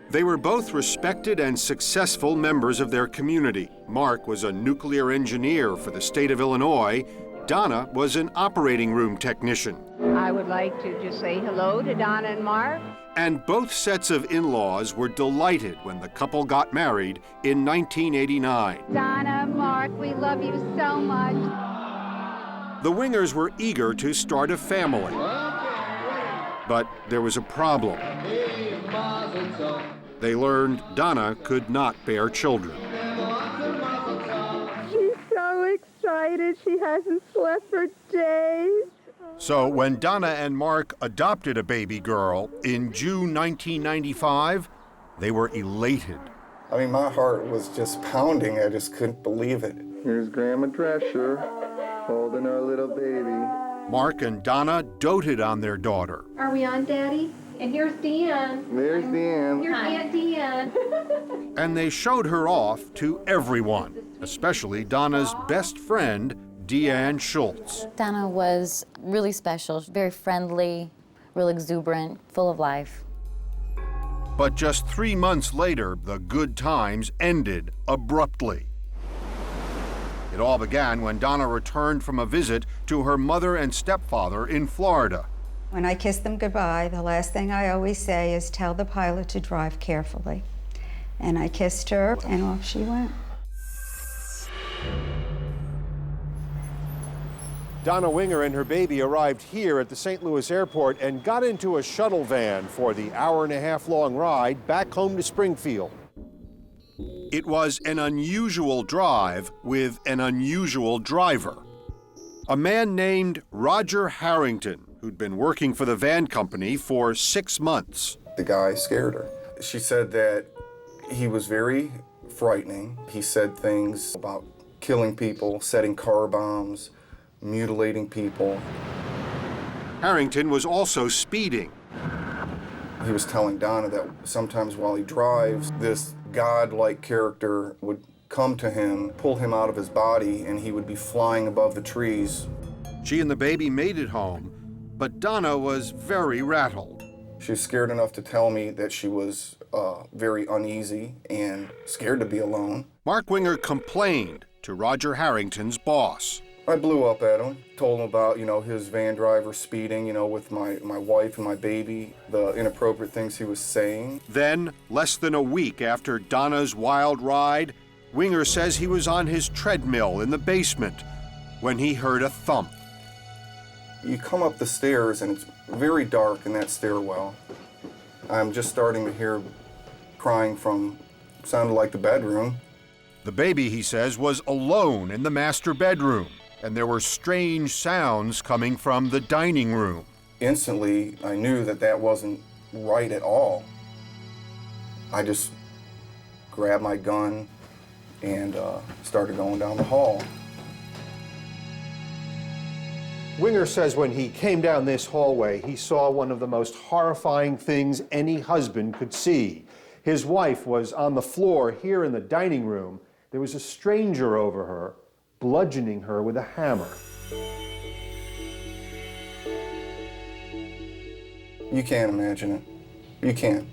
They were both respected and successful members of their community. Mark was a nuclear engineer for the state of Illinois. Donna was an operating room technician. I would like to just say hello to Donna and Mark. And both sets of in-laws were delighted when the couple got married in 1989. Donna, Mark, we love you so much. The Wingers were eager to start a family. But there was a problem. They learned Donna could not bear children. She's so excited. She hasn't slept for days. So when Donna and Mark adopted a baby girl in June 1995, they were elated. I mean, my heart was just pounding. I just couldn't believe it. Here's Grandma Drescher holding our little baby. Mark and Donna doted on their daughter. Are we on, Daddy? And here's Deanne. There's Deanne. Here's Aunt Deanne. And they showed her off to everyone, especially Donna's best friend, Deanne Schultz. Donna was really special, very friendly, real exuberant, full of life. But just 3 months later, the good times ended abruptly. It all began when Donna returned from a visit to her mother and stepfather in Florida. When I kiss them goodbye, the last thing I always say is tell the pilot to drive carefully. And I kissed her, and off she went. Donna Winger and her baby arrived here at the St. Louis airport and got into a shuttle van for the hour-and-a-half-long ride back home to Springfield. It was an unusual drive with an unusual driver. A man named Roger Harrington, who'd been working for the van company for 6 months. The guy scared her. She said that he was very frightening. He said things about killing people, setting car bombs, mutilating people. Harrington was also speeding. He was telling Donna that sometimes while he drives, this god-like character would come to him, pull him out of his body, and he would be flying above the trees. She and the baby made it home, but Donna was very rattled. She was scared enough to tell me that she was very uneasy and scared to be alone. Mark Winger complained to Roger Harrington's boss. I blew up at him, told him about, his van driver speeding, with my wife and my baby, the inappropriate things he was saying. Then, less than a week after Donna's wild ride, Winger says he was on his treadmill in the basement when he heard a thump. You come up the stairs and it's very dark in that stairwell. I'm just starting to hear crying from, sounded like the bedroom. The baby, he says, was alone in the master bedroom, and there were strange sounds coming from the dining room. Instantly, I knew that that wasn't right at all. I just grabbed my gun and started going down the hall. Winger says when he came down this hallway, he saw one of the most horrifying things any husband could see. His wife was on the floor here in the dining room. There was a stranger over her, bludgeoning her with a hammer. You can't imagine it. You can't.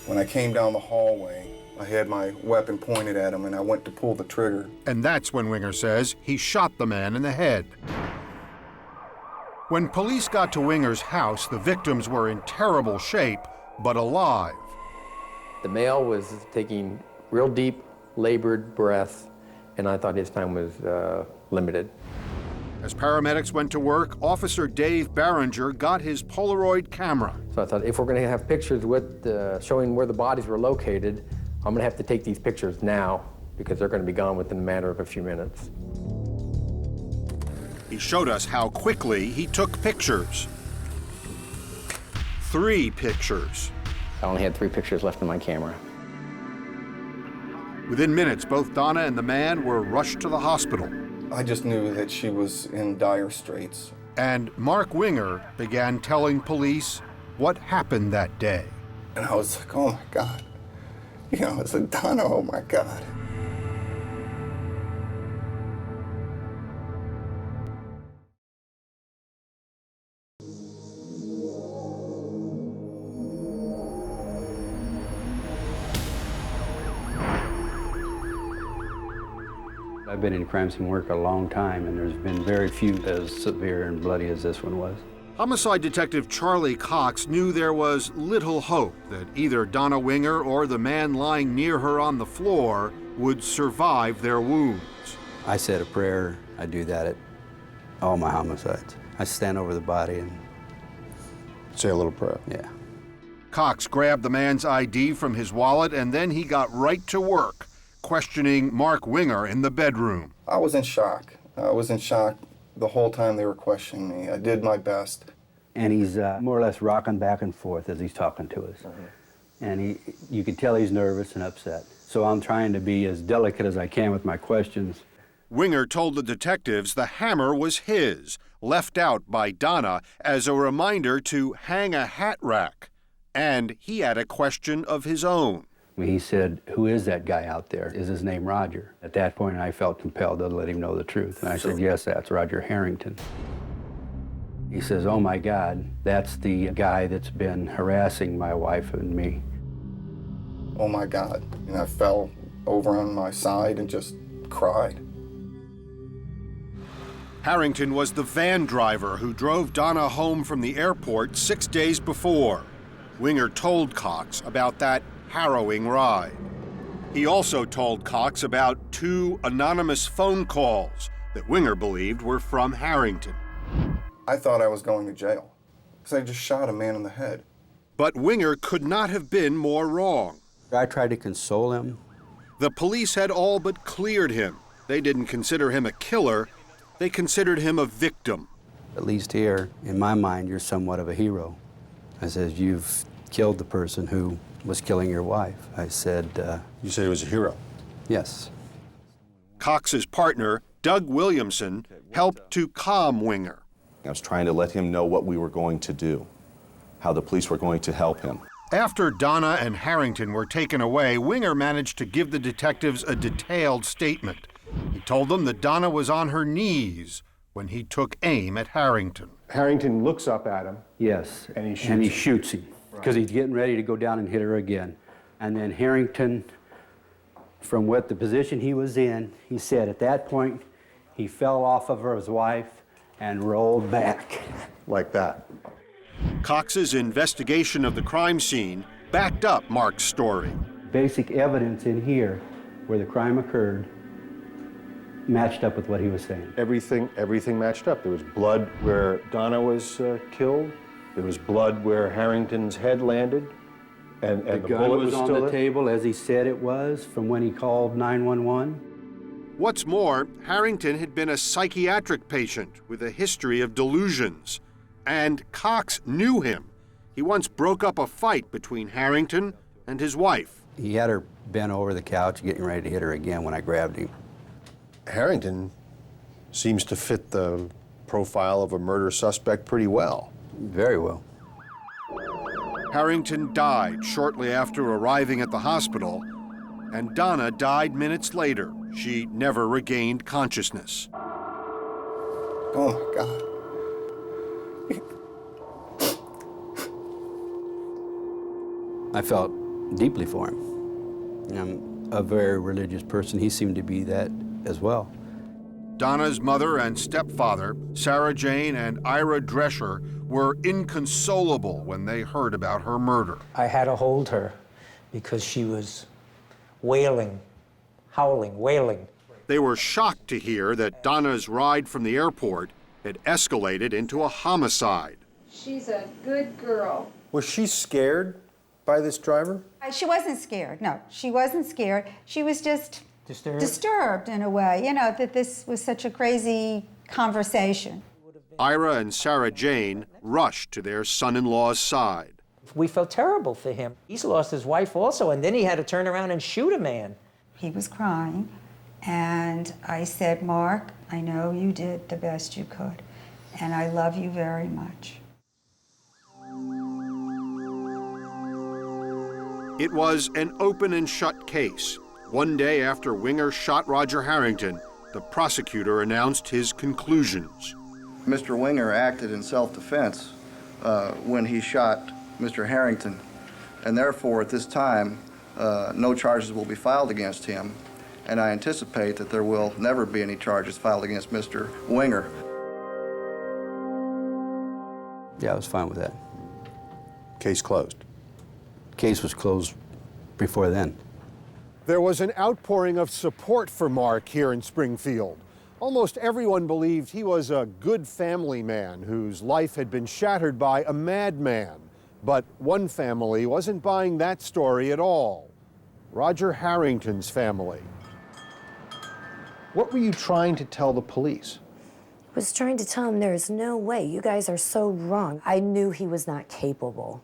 When I came down the hallway, I had my weapon pointed at him and I went to pull the trigger. And that's when Winger says he shot the man in the head. When police got to Winger's house, the victims were in terrible shape, but alive. The male was taking real deep, labored breaths, and I thought his time was limited. As paramedics went to work, Officer Dave Barringer got his Polaroid camera. So I thought, if we're going to have pictures with showing where the bodies were located, I'm going to have to take these pictures now because they're going to be gone within a matter of a few minutes. He showed us how quickly he took pictures. 3 pictures. I only had 3 pictures left in my camera. Within minutes, both Donna and the man were rushed to the hospital. I just knew that she was in dire straits. And Mark Winger began telling police what happened that day. And I was like, oh my God. I said, Donna, oh my God. I've been in crime scene work a long time, and there's been very few as severe and bloody as this one was. Homicide Detective Charlie Cox knew there was little hope that either Donna Winger or the man lying near her on the floor would survive their wounds. I said a prayer. I do that at all my homicides. I stand over the body and say a little prayer. Yeah. Cox grabbed the man's ID from his wallet, and then he got right to work, questioning Mark Winger in the bedroom. I was in shock. I was in shock the whole time they were questioning me. I did my best. And he's more or less rocking back and forth as he's talking to us. And you can tell he's nervous and upset. So I'm trying to be as delicate as I can with my questions. Winger told the detectives the hammer was his, left out by Donna as a reminder to hang a hat rack. And he had a question of his own. He said, "Who is that guy out there? Is his name Roger?" At that point, I felt compelled to let him know the truth. And I said, "Yes, that's Roger Harrington." He says, "Oh my God, that's the guy that's been harassing my wife and me." Oh my God. And I fell over on my side and just cried. Harrington was the van driver who drove Donna home from the airport 6 days before. Winger told Cox about that harrowing ride. He also told Cox about 2 anonymous phone calls that Winger believed were from Harrington. I thought I was going to jail because I just shot a man in the head. But Winger could not have been more wrong. I tried to console him. The police had all but cleared him. They didn't consider him a killer. They considered him a victim. At least here, in my mind, you're somewhat of a hero. I said, "You've killed the person who was killing your wife." I said, You said he was a hero? Yes. Cox's partner, Doug Williamson, helped to calm Winger. I was trying to let him know what we were going to do, how the police were going to help him. After Donna and Harrington were taken away, Winger managed to give the detectives a detailed statement. He told them that Donna was on her knees when he took aim at Harrington. Harrington looks up at him. Yes, and he shoots him because he's getting ready to go down and hit her again. And then Harrington, from what the position he was in, he said at that point he fell off of his wife and rolled back. Like that. Cox's investigation of the crime scene backed up Mark's story. Basic evidence in here where the crime occurred matched up with what he was saying. Everything matched up. There was blood where Donna was killed. There was blood where Harrington's head landed. And the gun bullet was on still the table as he said it was from when he called 911. What's more, Harrington had been a psychiatric patient with a history of delusions. And Cox knew him. He once broke up a fight between Harrington and his wife. He had her bent over the couch getting ready to hit her again when I grabbed him. Harrington seems to fit the profile of a murder suspect pretty well. Very well. Harrington died shortly after arriving at the hospital, and Donna died minutes later. She never regained consciousness. Oh my God. I felt deeply for him. I'm a very religious person. He seemed to be that as well. Donna's mother and stepfather, Sarah Jane and Ira Drescher, were inconsolable when they heard about her murder. I had to hold her because she was wailing, howling, wailing. They were shocked to hear that Donna's ride from the airport had escalated into a homicide. She's a good girl. Was she scared by this driver? She wasn't scared, no. She wasn't scared. She was just disturbed in a way, you know, that this was such a crazy conversation. Ira and Sarah Jane rushed to their son-in-law's side. We felt terrible for him. He's lost his wife also, and then he had to turn around and shoot a man. He was crying, and I said, "Mark, I know you did the best you could, and I love you very much." It was an open and shut case. One day after Winger shot Roger Harrington, the prosecutor announced his conclusions. Mr. Winger acted in self-defense when he shot Mr. Harrington, and therefore at this time no charges will be filed against him, and I anticipate that there will never be any charges filed against Mr. Winger. Yeah, I was fine with that. Case closed. Case was closed before then. There was an outpouring of support for Mark here in Springfield. Almost everyone believed he was a good family man whose life had been shattered by a madman, But one family wasn't buying that story at all. Roger Harrington's family. What were you trying to tell the police? I was trying to tell him there is no way. You guys are so wrong. I knew he was not capable.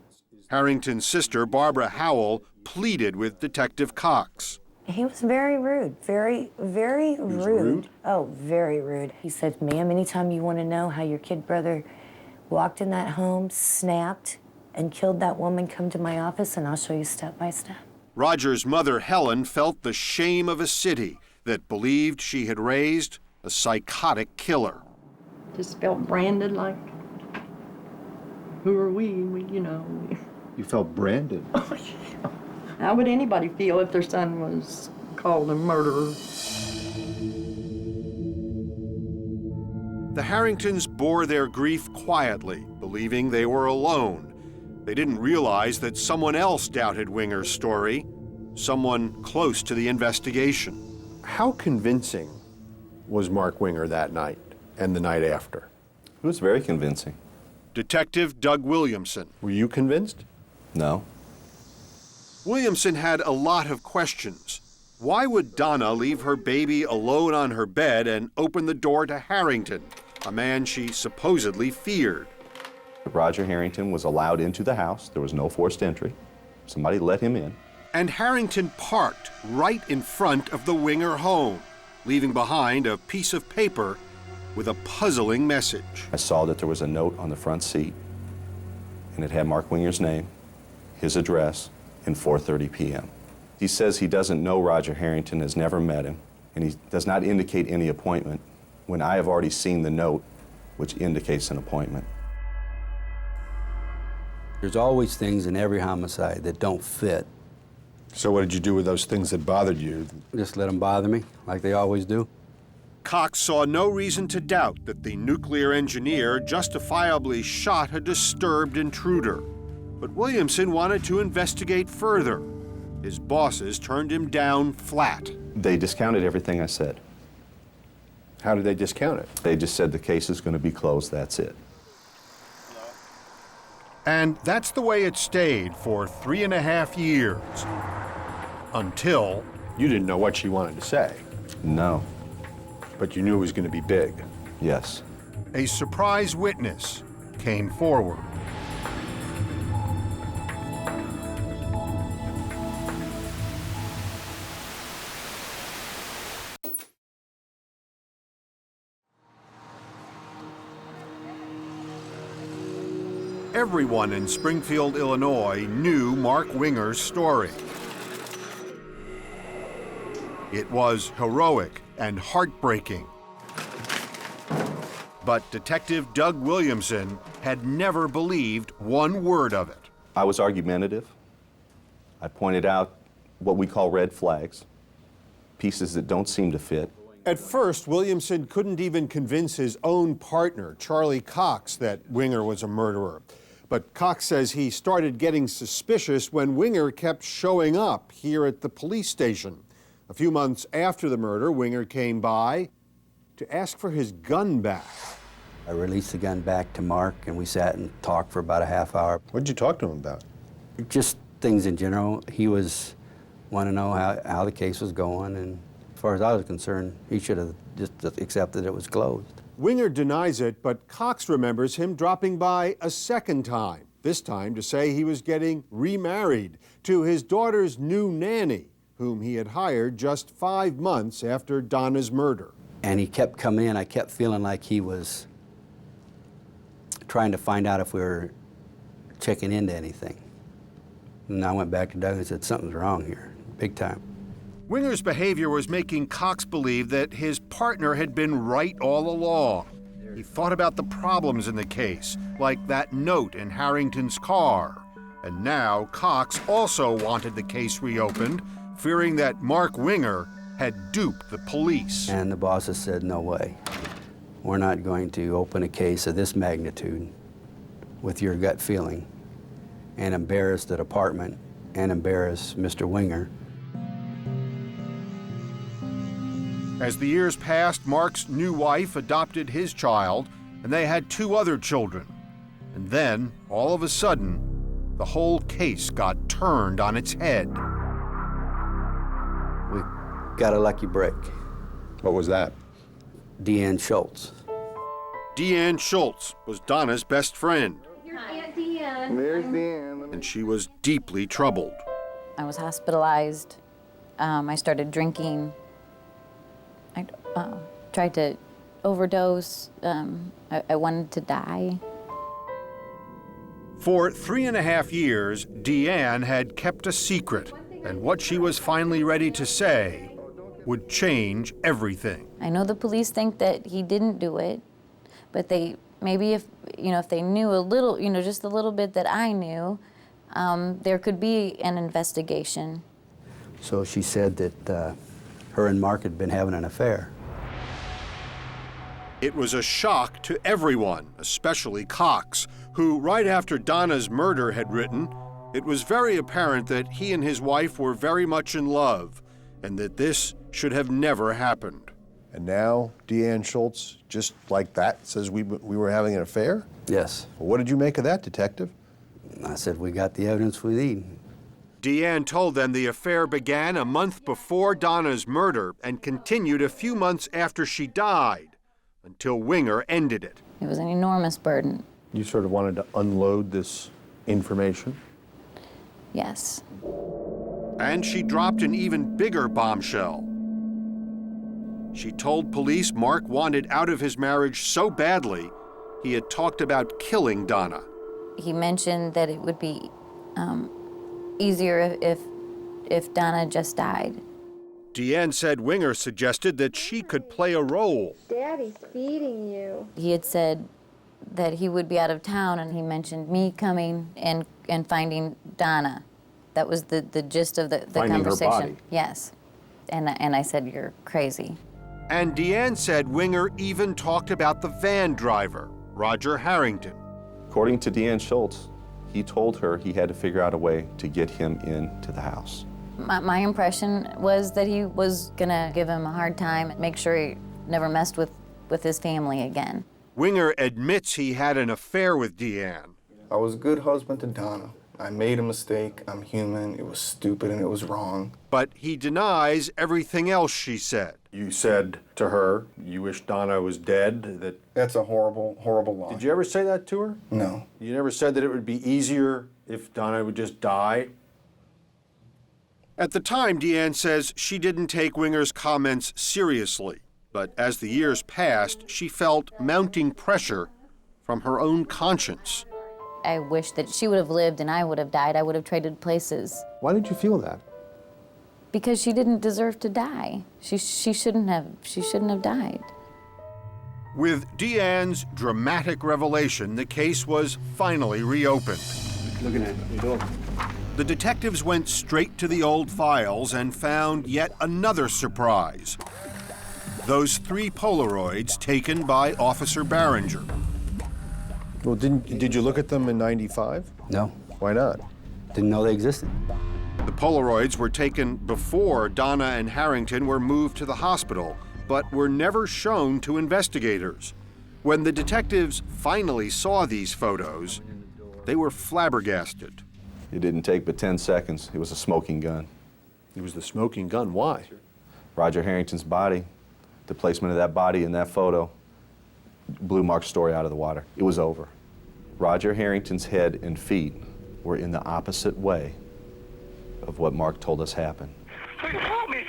Harrington's sister, Barbara Howell, pleaded with Detective Cox. He was very rude, very rude. Oh, very rude. He said, ma'am, anytime you want to know how your kid brother walked in that home, snapped, and killed that woman, come to my office and I'll show you step by step. Roger's mother, Helen, felt the shame of a city that believed she had raised a psychotic killer. Just felt branded like, who are we? You know. You felt branded? How would anybody feel if their son was called a murderer? The Harringtons bore their grief quietly, believing they were alone. They didn't realize that someone else doubted Winger's story, someone close to the investigation. How convincing was Mark Winger that night and the night after? It was very convincing. Detective Doug Williamson. Were you convinced? No. Williamson had a lot of questions. Why would Donna leave her baby alone on her bed and open the door to Harrington, a man she supposedly feared? Roger Harrington was allowed into the house. There was no forced entry. Somebody let him in. And Harrington parked right in front of the Winger home, leaving behind a piece of paper with a puzzling message. I saw that there was a note on the front seat, and it had Mark Winger's name, his address, and 4:30 p.m. He says he doesn't know Roger Harrington, has never met him, and he does not indicate any appointment when I have already seen the note, which indicates an appointment. There's always things in every homicide that don't fit. So what did you do with those things that bothered you? Just let them bother me, like they always do. Cox saw no reason to doubt that the nuclear engineer justifiably shot a disturbed intruder. But Williamson wanted to investigate further. His bosses turned him down flat. They discounted everything I said. How did they discount it? They just said the case is going to be closed, that's it. And that's the way it stayed for 3.5 years. Until... You didn't know what she wanted to say. No. But you knew it was going to be big. Yes. A surprise witness came forward. Everyone in Springfield, Illinois knew Mark Winger's story. It was heroic and heartbreaking. But Detective Doug Williamson had never believed one word of it. I was argumentative. I pointed out what we call red flags, pieces that don't seem to fit. At first, Williamson couldn't even convince his own partner, Charlie Cox, that Winger was a murderer. But Cox says he started getting suspicious when Winger kept showing up here at the police station. A few months after the murder, Winger came by to ask for his gun back. I released the gun back to Mark, and we sat and talked for about a half hour. What did you talk to him about? Just things in general. He was wanting to know how the case was going, and as far as I was concerned, he should have just accepted it was closed. Winger denies it, but Cox remembers him dropping by a second time, this time to say he was getting remarried to his daughter's new nanny, whom he had hired just 5 months after Donna's murder. And he kept coming in. I kept feeling like he was trying to find out if we were checking into anything. And I went back to Doug and said, something's wrong here, big time. Winger's behavior was making Cox believe that his partner had been right all along. He thought about the problems in the case, like that note in Harrington's car. And now Cox also wanted the case reopened, fearing that Mark Winger had duped the police. And the bosses said, no way. We're not going to open a case of this magnitude with your gut feeling and embarrass the department and embarrass Mr. Winger. As the years passed, Mark's new wife adopted his child, and they had 2 other children. And then, all of a sudden, the whole case got turned on its head. We got a lucky break. What was that? Deanne Schultz. Deanne Schultz was Donna's best friend, Here's Aunt Deanne. There's Deanne. and she was deeply troubled. I was hospitalized. I started drinking. I tried to overdose. I wanted to die. For 3.5 years, Deanne had kept a secret, and what she was finally ready to say would change everything. I know the police think that he didn't do it, but they maybe if they knew a little, just a little bit that I knew, there could be an investigation. So she said that her and Mark had been having an affair. It was a shock to everyone, especially Cox, who, right after Donna's murder, had written, "It was very apparent that he and his wife were very much in love, and that this should have never happened." And now Deanne Schultz, just like that, says we were having an affair? Yes. Well, what did you make of that, Detective? I said, we got the evidence we need. Deanne told them the affair began a month before Donna's murder and continued a few months after she died, until Winger ended it. It was an enormous burden. You sort of wanted to unload this information? Yes. And she dropped an even bigger bombshell. She told police Mark wanted out of his marriage so badly, he had talked about killing Donna. He mentioned that it would be easier if Donna just died. Deanne said Winger suggested that she could play a role. Daddy's feeding you. He had said that he would be out of town, and he mentioned me coming and finding Donna. That was the gist of the Finding her conversation. body. Yes. And I said, "You're crazy." And Deanne said Winger even talked about the van driver, Roger Harrington. According to Deanne Schultz, he told her he had to figure out a way to get him into the house. My impression was that he was gonna give him a hard time, make sure he never messed with his family again. Winger admits he had an affair with Deanne. I was a good husband to Donna. I made a mistake. I'm human. It was stupid and it was wrong. But he denies everything else she said. You said to her, you wish Donna was dead, That's a horrible, horrible lie. Did you ever say that to her? No. You never said that it would be easier if Donna would just die? At the time, Deanne says she didn't take Winger's comments seriously. But as the years passed, she felt mounting pressure from her own conscience. I wish that she would have lived and I would have died. I would have traded places. Why did you feel that? Because she didn't deserve to die. She shouldn't have died. With Deanne's dramatic revelation, the case was finally reopened. Looking at it. The detectives went straight to the old files and found yet another surprise. Those 3 Polaroids taken by Officer Barringer. Well, did you look at them in '95? No. Why not? Didn't know they existed. The Polaroids were taken before Donna and Harrington were moved to the hospital, but were never shown to investigators. When the detectives finally saw these photos, they were flabbergasted. It didn't take but 10 seconds. It was a smoking gun. It was the smoking gun. Why? Roger Harrington's body, the placement of that body in that photo, blew Mark's story out of the water. It was over. Roger Harrington's head and feet were in the opposite way of what Mark told us happened. Please help me.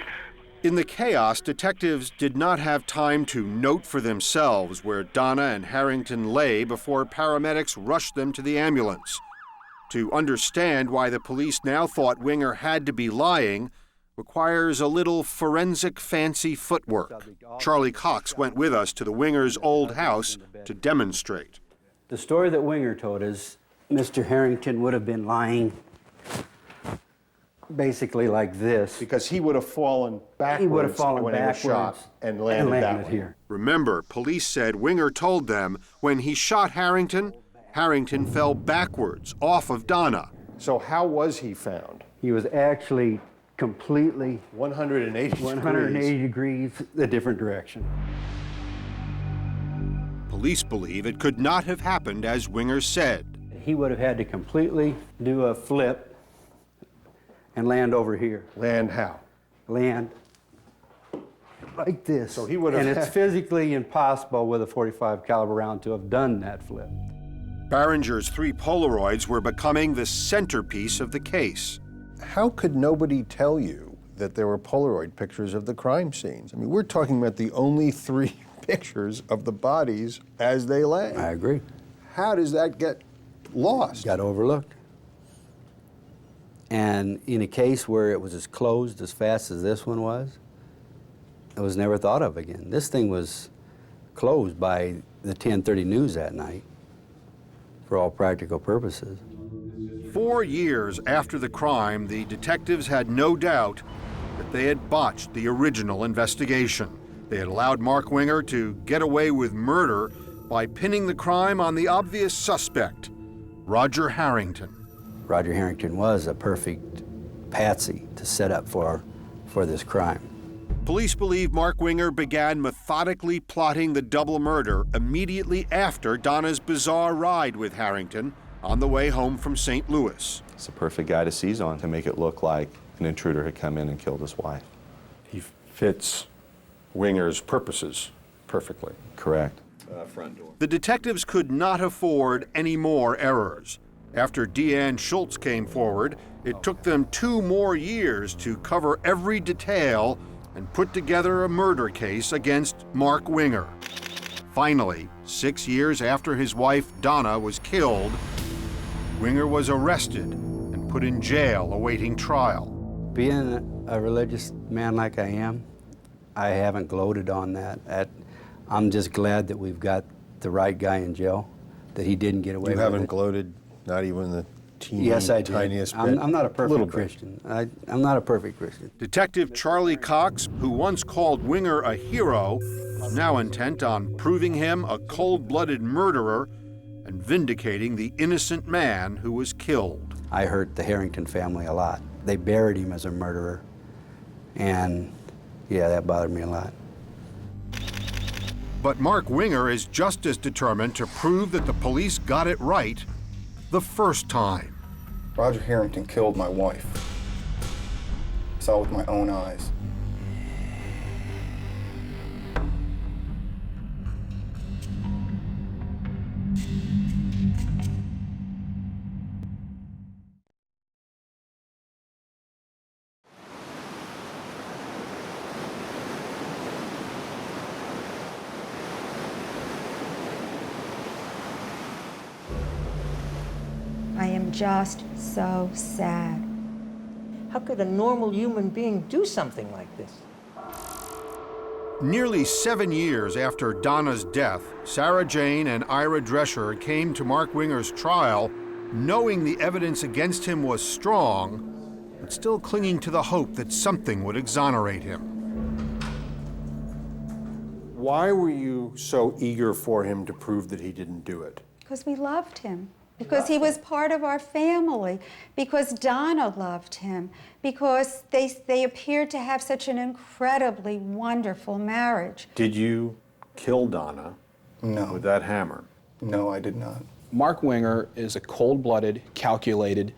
In the chaos, detectives did not have time to note for themselves where Donna and Harrington lay before paramedics rushed them to the ambulance. To understand why the police now thought Winger had to be lying requires a little forensic fancy footwork. Charlie Cox went with us to the Winger's old house to demonstrate. The story that Winger told is Mr. Harrington would have been lying basically like this. Because he would have fallen backwards. He would have fallen when backwards he was shot and landed that way. here. Remember, police said Winger told them when he shot Harrington, Harrington fell backwards off of Donna. So how was he found? He was actually completely 180 degrees a different direction. Police believe it could not have happened as Winger said. He would have had to completely do a flip and land over here. Land how? Land like this. So he would have And it's had- physically impossible with a .45 caliber round to have done that flip. Barringer's 3 Polaroids were becoming the centerpiece of the case. How could nobody tell you that there were Polaroid pictures of the crime scenes? I mean, we're talking about the only 3 pictures of the bodies as they lay. I agree. How does that get lost? Got overlooked. And in a case where it was as closed as fast as this one was, it was never thought of again. This thing was closed by the 10:30 news that night for all practical purposes. 4 years after the crime, the detectives had no doubt that they had botched the original investigation. They had allowed Mark Winger to get away with murder by pinning the crime on the obvious suspect, Roger Harrington. Roger Harrington was a perfect patsy to set up for this crime. Police believe Mark Winger began methodically plotting the double murder immediately after Donna's bizarre ride with Harrington on the way home from St. Louis. It's a perfect guy to seize on to make it look like an intruder had come in and killed his wife. He fits Winger's purposes perfectly. Correct. Front door. The detectives could not afford any more errors. After Deanne Schultz came forward, it took them 2 more years to cover every detail and put together a murder case against Mark Winger. Finally, 6 years after his wife Donna was killed, Winger was arrested and put in jail awaiting trial. Being a religious man like I am, I haven't gloated on that. I'm just glad that we've got the right guy in jail, that he didn't get away with it. You haven't gloated, not even the Yes, I did. tiniest bit? I'm not a perfect Little bit. Christian. I'm not a perfect Christian. Detective Charlie Cox, who once called Winger a hero, is now intent on proving him a cold-blooded murderer and vindicating the innocent man who was killed. I hurt the Harrington family a lot. They buried him as a murderer, and yeah, that bothered me a lot. But Mark Winger is just as determined to prove that the police got it right the first time. Roger Harrington killed my wife. I saw it with my own eyes. I am just so sad. How could a normal human being do something like this? Nearly 7 years after Donna's death, Sarah Jane and Ira Drescher came to Mark Winger's trial knowing the evidence against him was strong, but still clinging to the hope that something would exonerate him. Why were you so eager for him to prove that he didn't do it? Because we loved him. Because he was part of our family, because Donna loved him, because they appeared to have such an incredibly wonderful marriage. Did you kill Donna with that hammer? No, I did not. Mark Winger is a cold-blooded, calculated,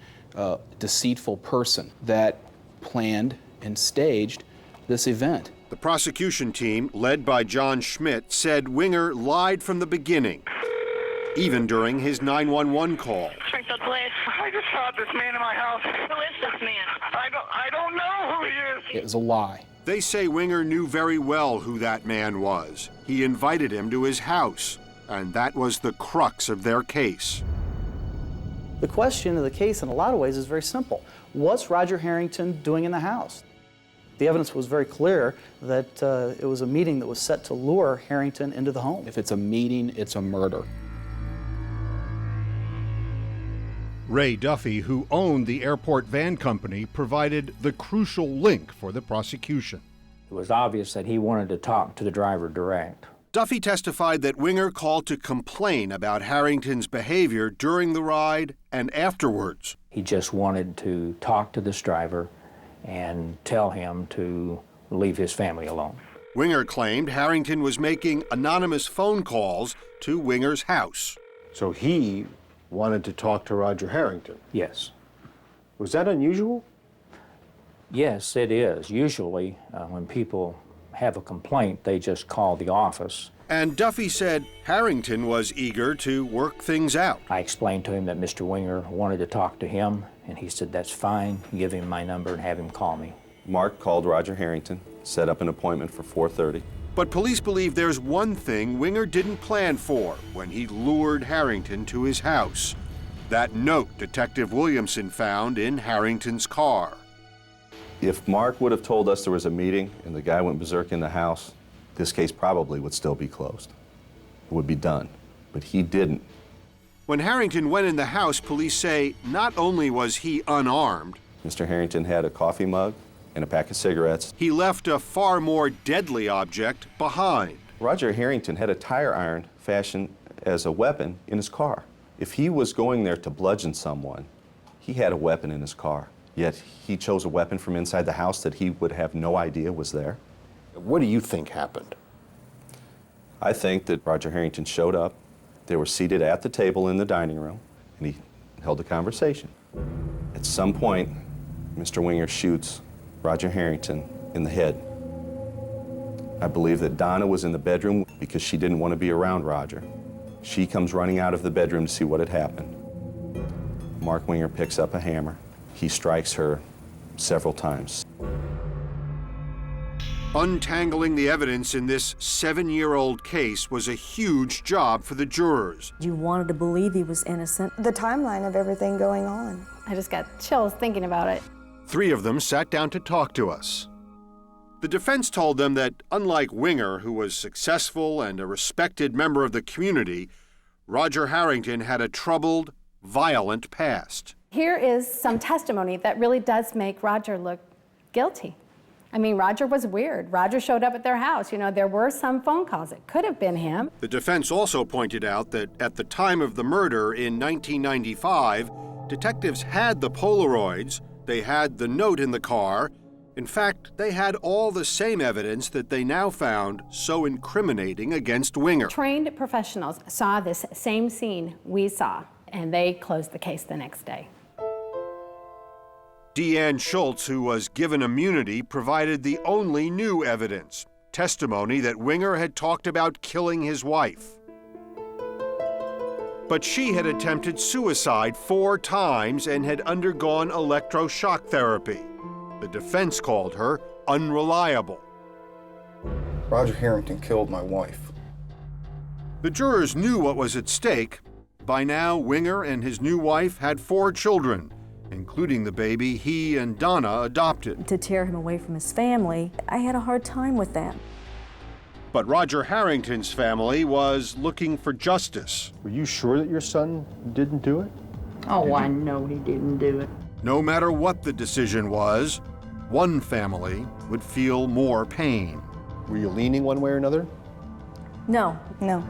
deceitful person that planned and staged this event. The prosecution team, led by John Schmidt, said Winger lied from the beginning, even during his 911 call. Springfield Police. I just saw this man in my house. Who is this man? I don't know who he is. It was a lie. They say Winger knew very well who that man was. He invited him to his house, and that was the crux of their case. The question of the case in a lot of ways is very simple. What's Roger Harrington doing in the house? The evidence was very clear that it was a meeting that was set to lure Harrington into the home. If it's a meeting, it's a murder. Ray Duffy, who owned the airport van company, provided the crucial link for the prosecution. It was obvious that he wanted to talk to the driver direct. Duffy testified that Winger called to complain about Harrington's behavior during the ride and afterwards. He just wanted to talk to this driver and tell him to leave his family alone. Winger claimed Harrington was making anonymous phone calls to Winger's house. So he wanted to talk to Roger Harrington. Yes. Was that unusual? Yes, it is. Usually, when people have a complaint, they just call the office. And Duffy said Harrington was eager to work things out. I explained to him that Mr. Winger wanted to talk to him, and he said, that's fine. Give him my number and have him call me. Mark called Roger Harrington, set up an appointment for 4:30. But police believe there's one thing Winger didn't plan for when he lured Harrington to his house. That note Detective Williamson found in Harrington's car. If Mark would have told us there was a meeting and the guy went berserk in the house, this case probably would still be closed. It would be done, but he didn't. When Harrington went in the house, police say not only was he unarmed, Mr. Harrington had a coffee mug and a pack of cigarettes. He left a far more deadly object behind. Roger Harrington had a tire iron fashioned as a weapon in his car. If he was going there to bludgeon someone, he had a weapon in his car. Yet he chose a weapon from inside the house that he would have no idea was there. What do you think happened? I think that Roger Harrington showed up. They were seated at the table in the dining room, and he held a conversation. At some point, Mr. Winger shoots Roger Harrington in the head. I believe that Donna was in the bedroom because she didn't want to be around Roger. She comes running out of the bedroom to see what had happened. Mark Winger picks up a hammer. He strikes her several times. Untangling the evidence in this 7-year-old case was a huge job for the jurors. You wanted to believe he was innocent. The timeline of everything going on. I just got chills thinking about it. 3 of them sat down to talk to us. The defense told them that, unlike Winger, who was successful and a respected member of the community, Roger Harrington had a troubled, violent past. Here is some testimony that really does make Roger look guilty. I mean, Roger was weird. Roger showed up at their house. You know, there were some phone calls. It could have been him. The defense also pointed out that at the time of the murder in 1995, detectives had the Polaroids, they had the note in the car. In fact, they had all the same evidence that they now found so incriminating against Winger. Trained professionals saw this same scene we saw, and they closed the case the next day. Deanne Schultz, who was given immunity, provided the only new evidence, testimony that Winger had talked about killing his wife. But she had attempted suicide 4 times and had undergone electroshock therapy. The defense called her unreliable. Roger Harrington killed my wife. The jurors knew what was at stake. By now, Winger and his new wife had 4 children, including the baby he and Donna adopted. To tear him away from his family, I had a hard time with that. But Roger Harrington's family was looking for justice. Were you sure that your son didn't do it? Oh, I know he didn't do it. No matter what the decision was, one family would feel more pain. Were you leaning one way or another? No. No.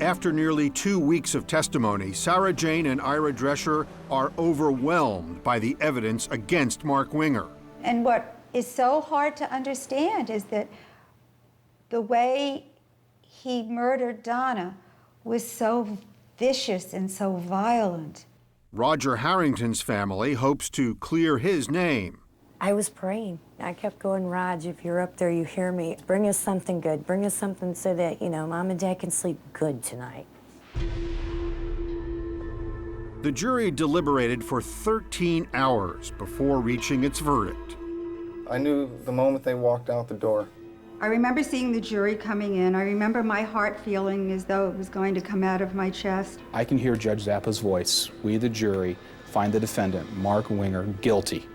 After nearly 2 weeks of testimony, Sarah Jane and Ira Drescher are overwhelmed by the evidence against Mark Winger. And what is so hard to understand is that the way he murdered Donna was so vicious and so violent. Roger Harrington's family hopes to clear his name. I was praying. I kept going, Raj, if you're up there, you hear me. Bring us something good. Bring us something so that, you know, Mom and Dad can sleep good tonight. The jury deliberated for 13 hours before reaching its verdict. I knew the moment they walked out the door. I remember seeing the jury coming in. I remember my heart feeling as though it was going to come out of my chest. I can hear Judge Zappa's voice. We, the jury, find the defendant, Mark Winger, guilty.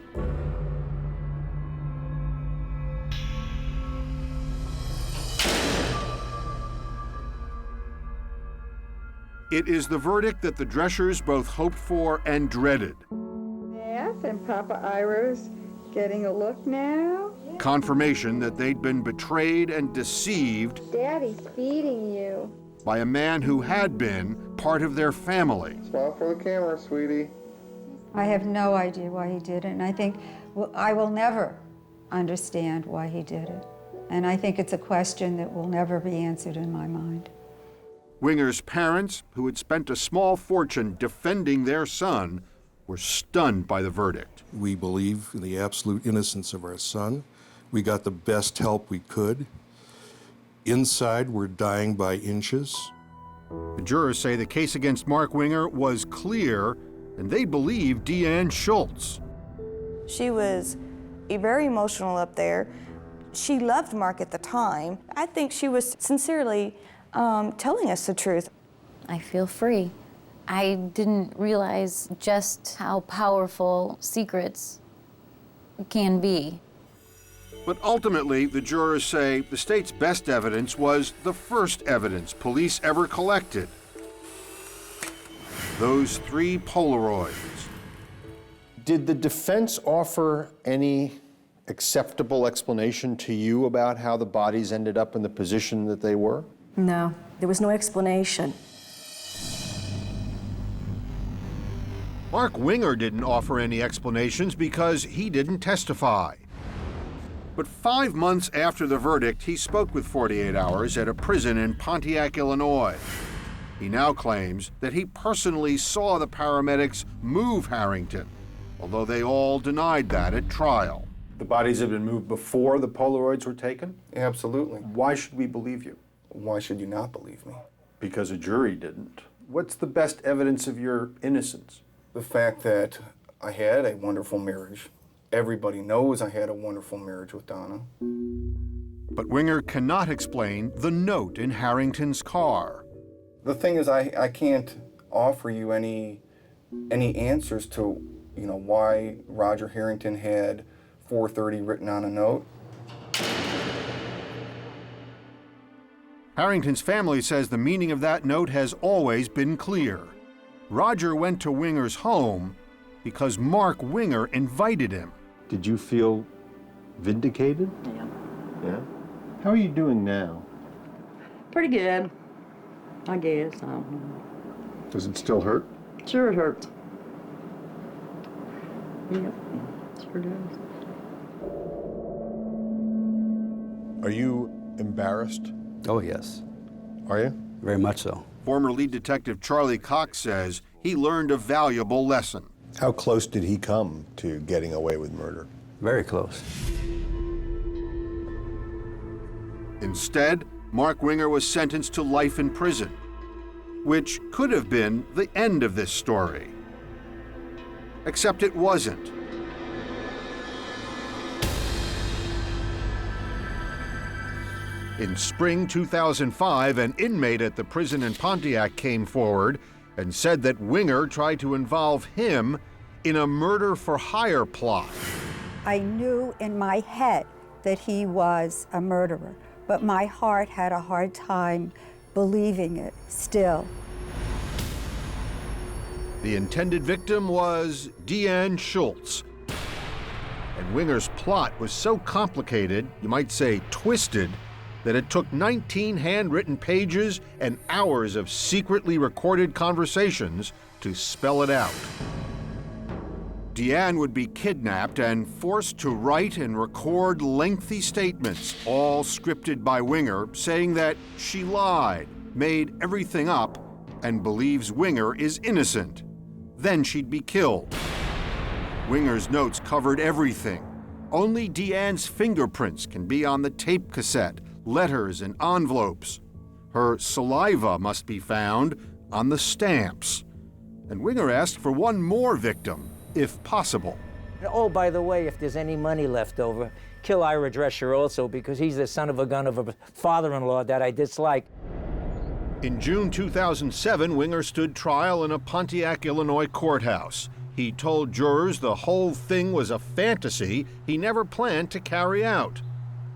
It is the verdict that the Dreschers both hoped for and dreaded. Yes, and Papa Ira's getting a look now. Confirmation that they'd been betrayed and deceived. Daddy's feeding you. by a man who had been part of their family. Smile for the camera, sweetie. I have no idea why he did it, and I think I will never understand why he did it. And I think it's a question that will never be answered in my mind. Winger's parents, who had spent a small fortune defending their son, were stunned by the verdict. We believe in the absolute innocence of our son. We got the best help we could. Inside, we're dying by inches. The jurors say the case against Mark Winger was clear, and they believe Deanne Schultz. She was very emotional up there. She loved Mark at the time. I think she was sincerely telling us the truth. I feel free. I didn't realize just how powerful secrets can be. But ultimately, the jurors say the state's best evidence was the first evidence police ever collected. Those 3 Polaroids. Did the defense offer any acceptable explanation to you about how the bodies ended up in the position that they were? No, there was no explanation. Mark Winger didn't offer any explanations because he didn't testify. But 5 months after the verdict, he spoke with 48 Hours at a prison in Pontiac, Illinois. He now claims that he personally saw the paramedics move Harrington, although they all denied that at trial. The bodies had been moved before the Polaroids were taken? Absolutely. Why should we believe you? Why should you not believe me? Because a jury didn't. What's the best evidence of your innocence? The fact that I had a wonderful marriage. Everybody knows I had a wonderful marriage with Donna. But Winger cannot explain the note in Harrington's car. The thing is, I can't offer you any answers to, why Roger Harrington had 430 written on a note. Harrington's family says the meaning of that note has always been clear. Roger went to Winger's home because Mark Winger invited him. Did you feel vindicated? Yeah. Yeah? How are you doing now? Pretty good, I guess. Does it still hurt? Sure it hurts. Yep, sure does. Are you embarrassed? Oh, yes. Are you? Very much so. Former lead detective Charlie Cox says he learned a valuable lesson. How close did he come to getting away with murder? Very close. Instead, Mark Winger was sentenced to life in prison, which could have been the end of this story. Except it wasn't. In spring 2005, an inmate at the prison in Pontiac came forward and said that Winger tried to involve him in a murder-for-hire plot. I knew in my head that he was a murderer, but my heart had a hard time believing it still. The intended victim was Deanne Schultz. And Winger's plot was so complicated, you might say twisted, that it took 19 handwritten pages and hours of secretly recorded conversations to spell it out. Deanne would be kidnapped and forced to write and record lengthy statements, all scripted by Winger, saying that she lied, made everything up, and believes Winger is innocent. Then she'd be killed. Winger's notes covered everything. Only Deanne's fingerprints can be on the tape cassette, letters and envelopes. Her saliva must be found on the stamps. And Winger asked for one more victim, if possible. Oh, by the way, if there's any money left over, kill Ira Drescher also, because he's the son of a gun of a father-in-law that I dislike. In June 2007, Winger stood trial in a Pontiac, Illinois courthouse. He told jurors the whole thing was a fantasy he never planned to carry out.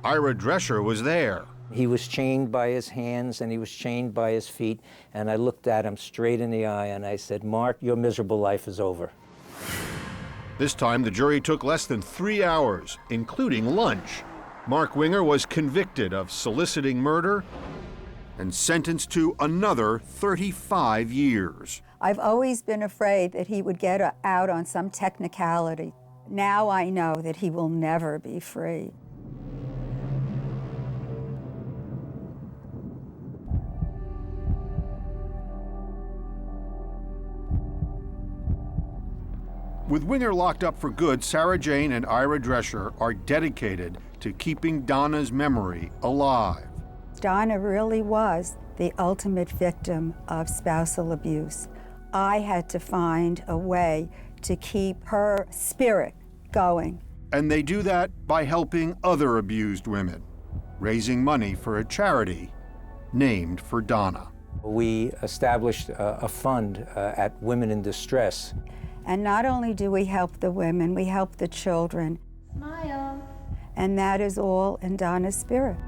Ira Drescher was there. He was chained by his hands and he was chained by his feet, and I looked at him straight in the eye and I said, "Mark, your miserable life is over." This time, the jury took less than 3 hours, including lunch. Mark Winger was convicted of soliciting murder and sentenced to another 35 years. I've always been afraid that he would get out on some technicality. Now I know that he will never be free. With Winger locked up for good, Sarah Jane and Ira Drescher are dedicated to keeping Donna's memory alive. Donna really was the ultimate victim of spousal abuse. I had to find a way to keep her spirit going. And they do that by helping other abused women, raising money for a charity named for Donna. We established a fund at Women in Distress. And not only do we help the women, we help the children. Smile. And that is all in Donna's spirit.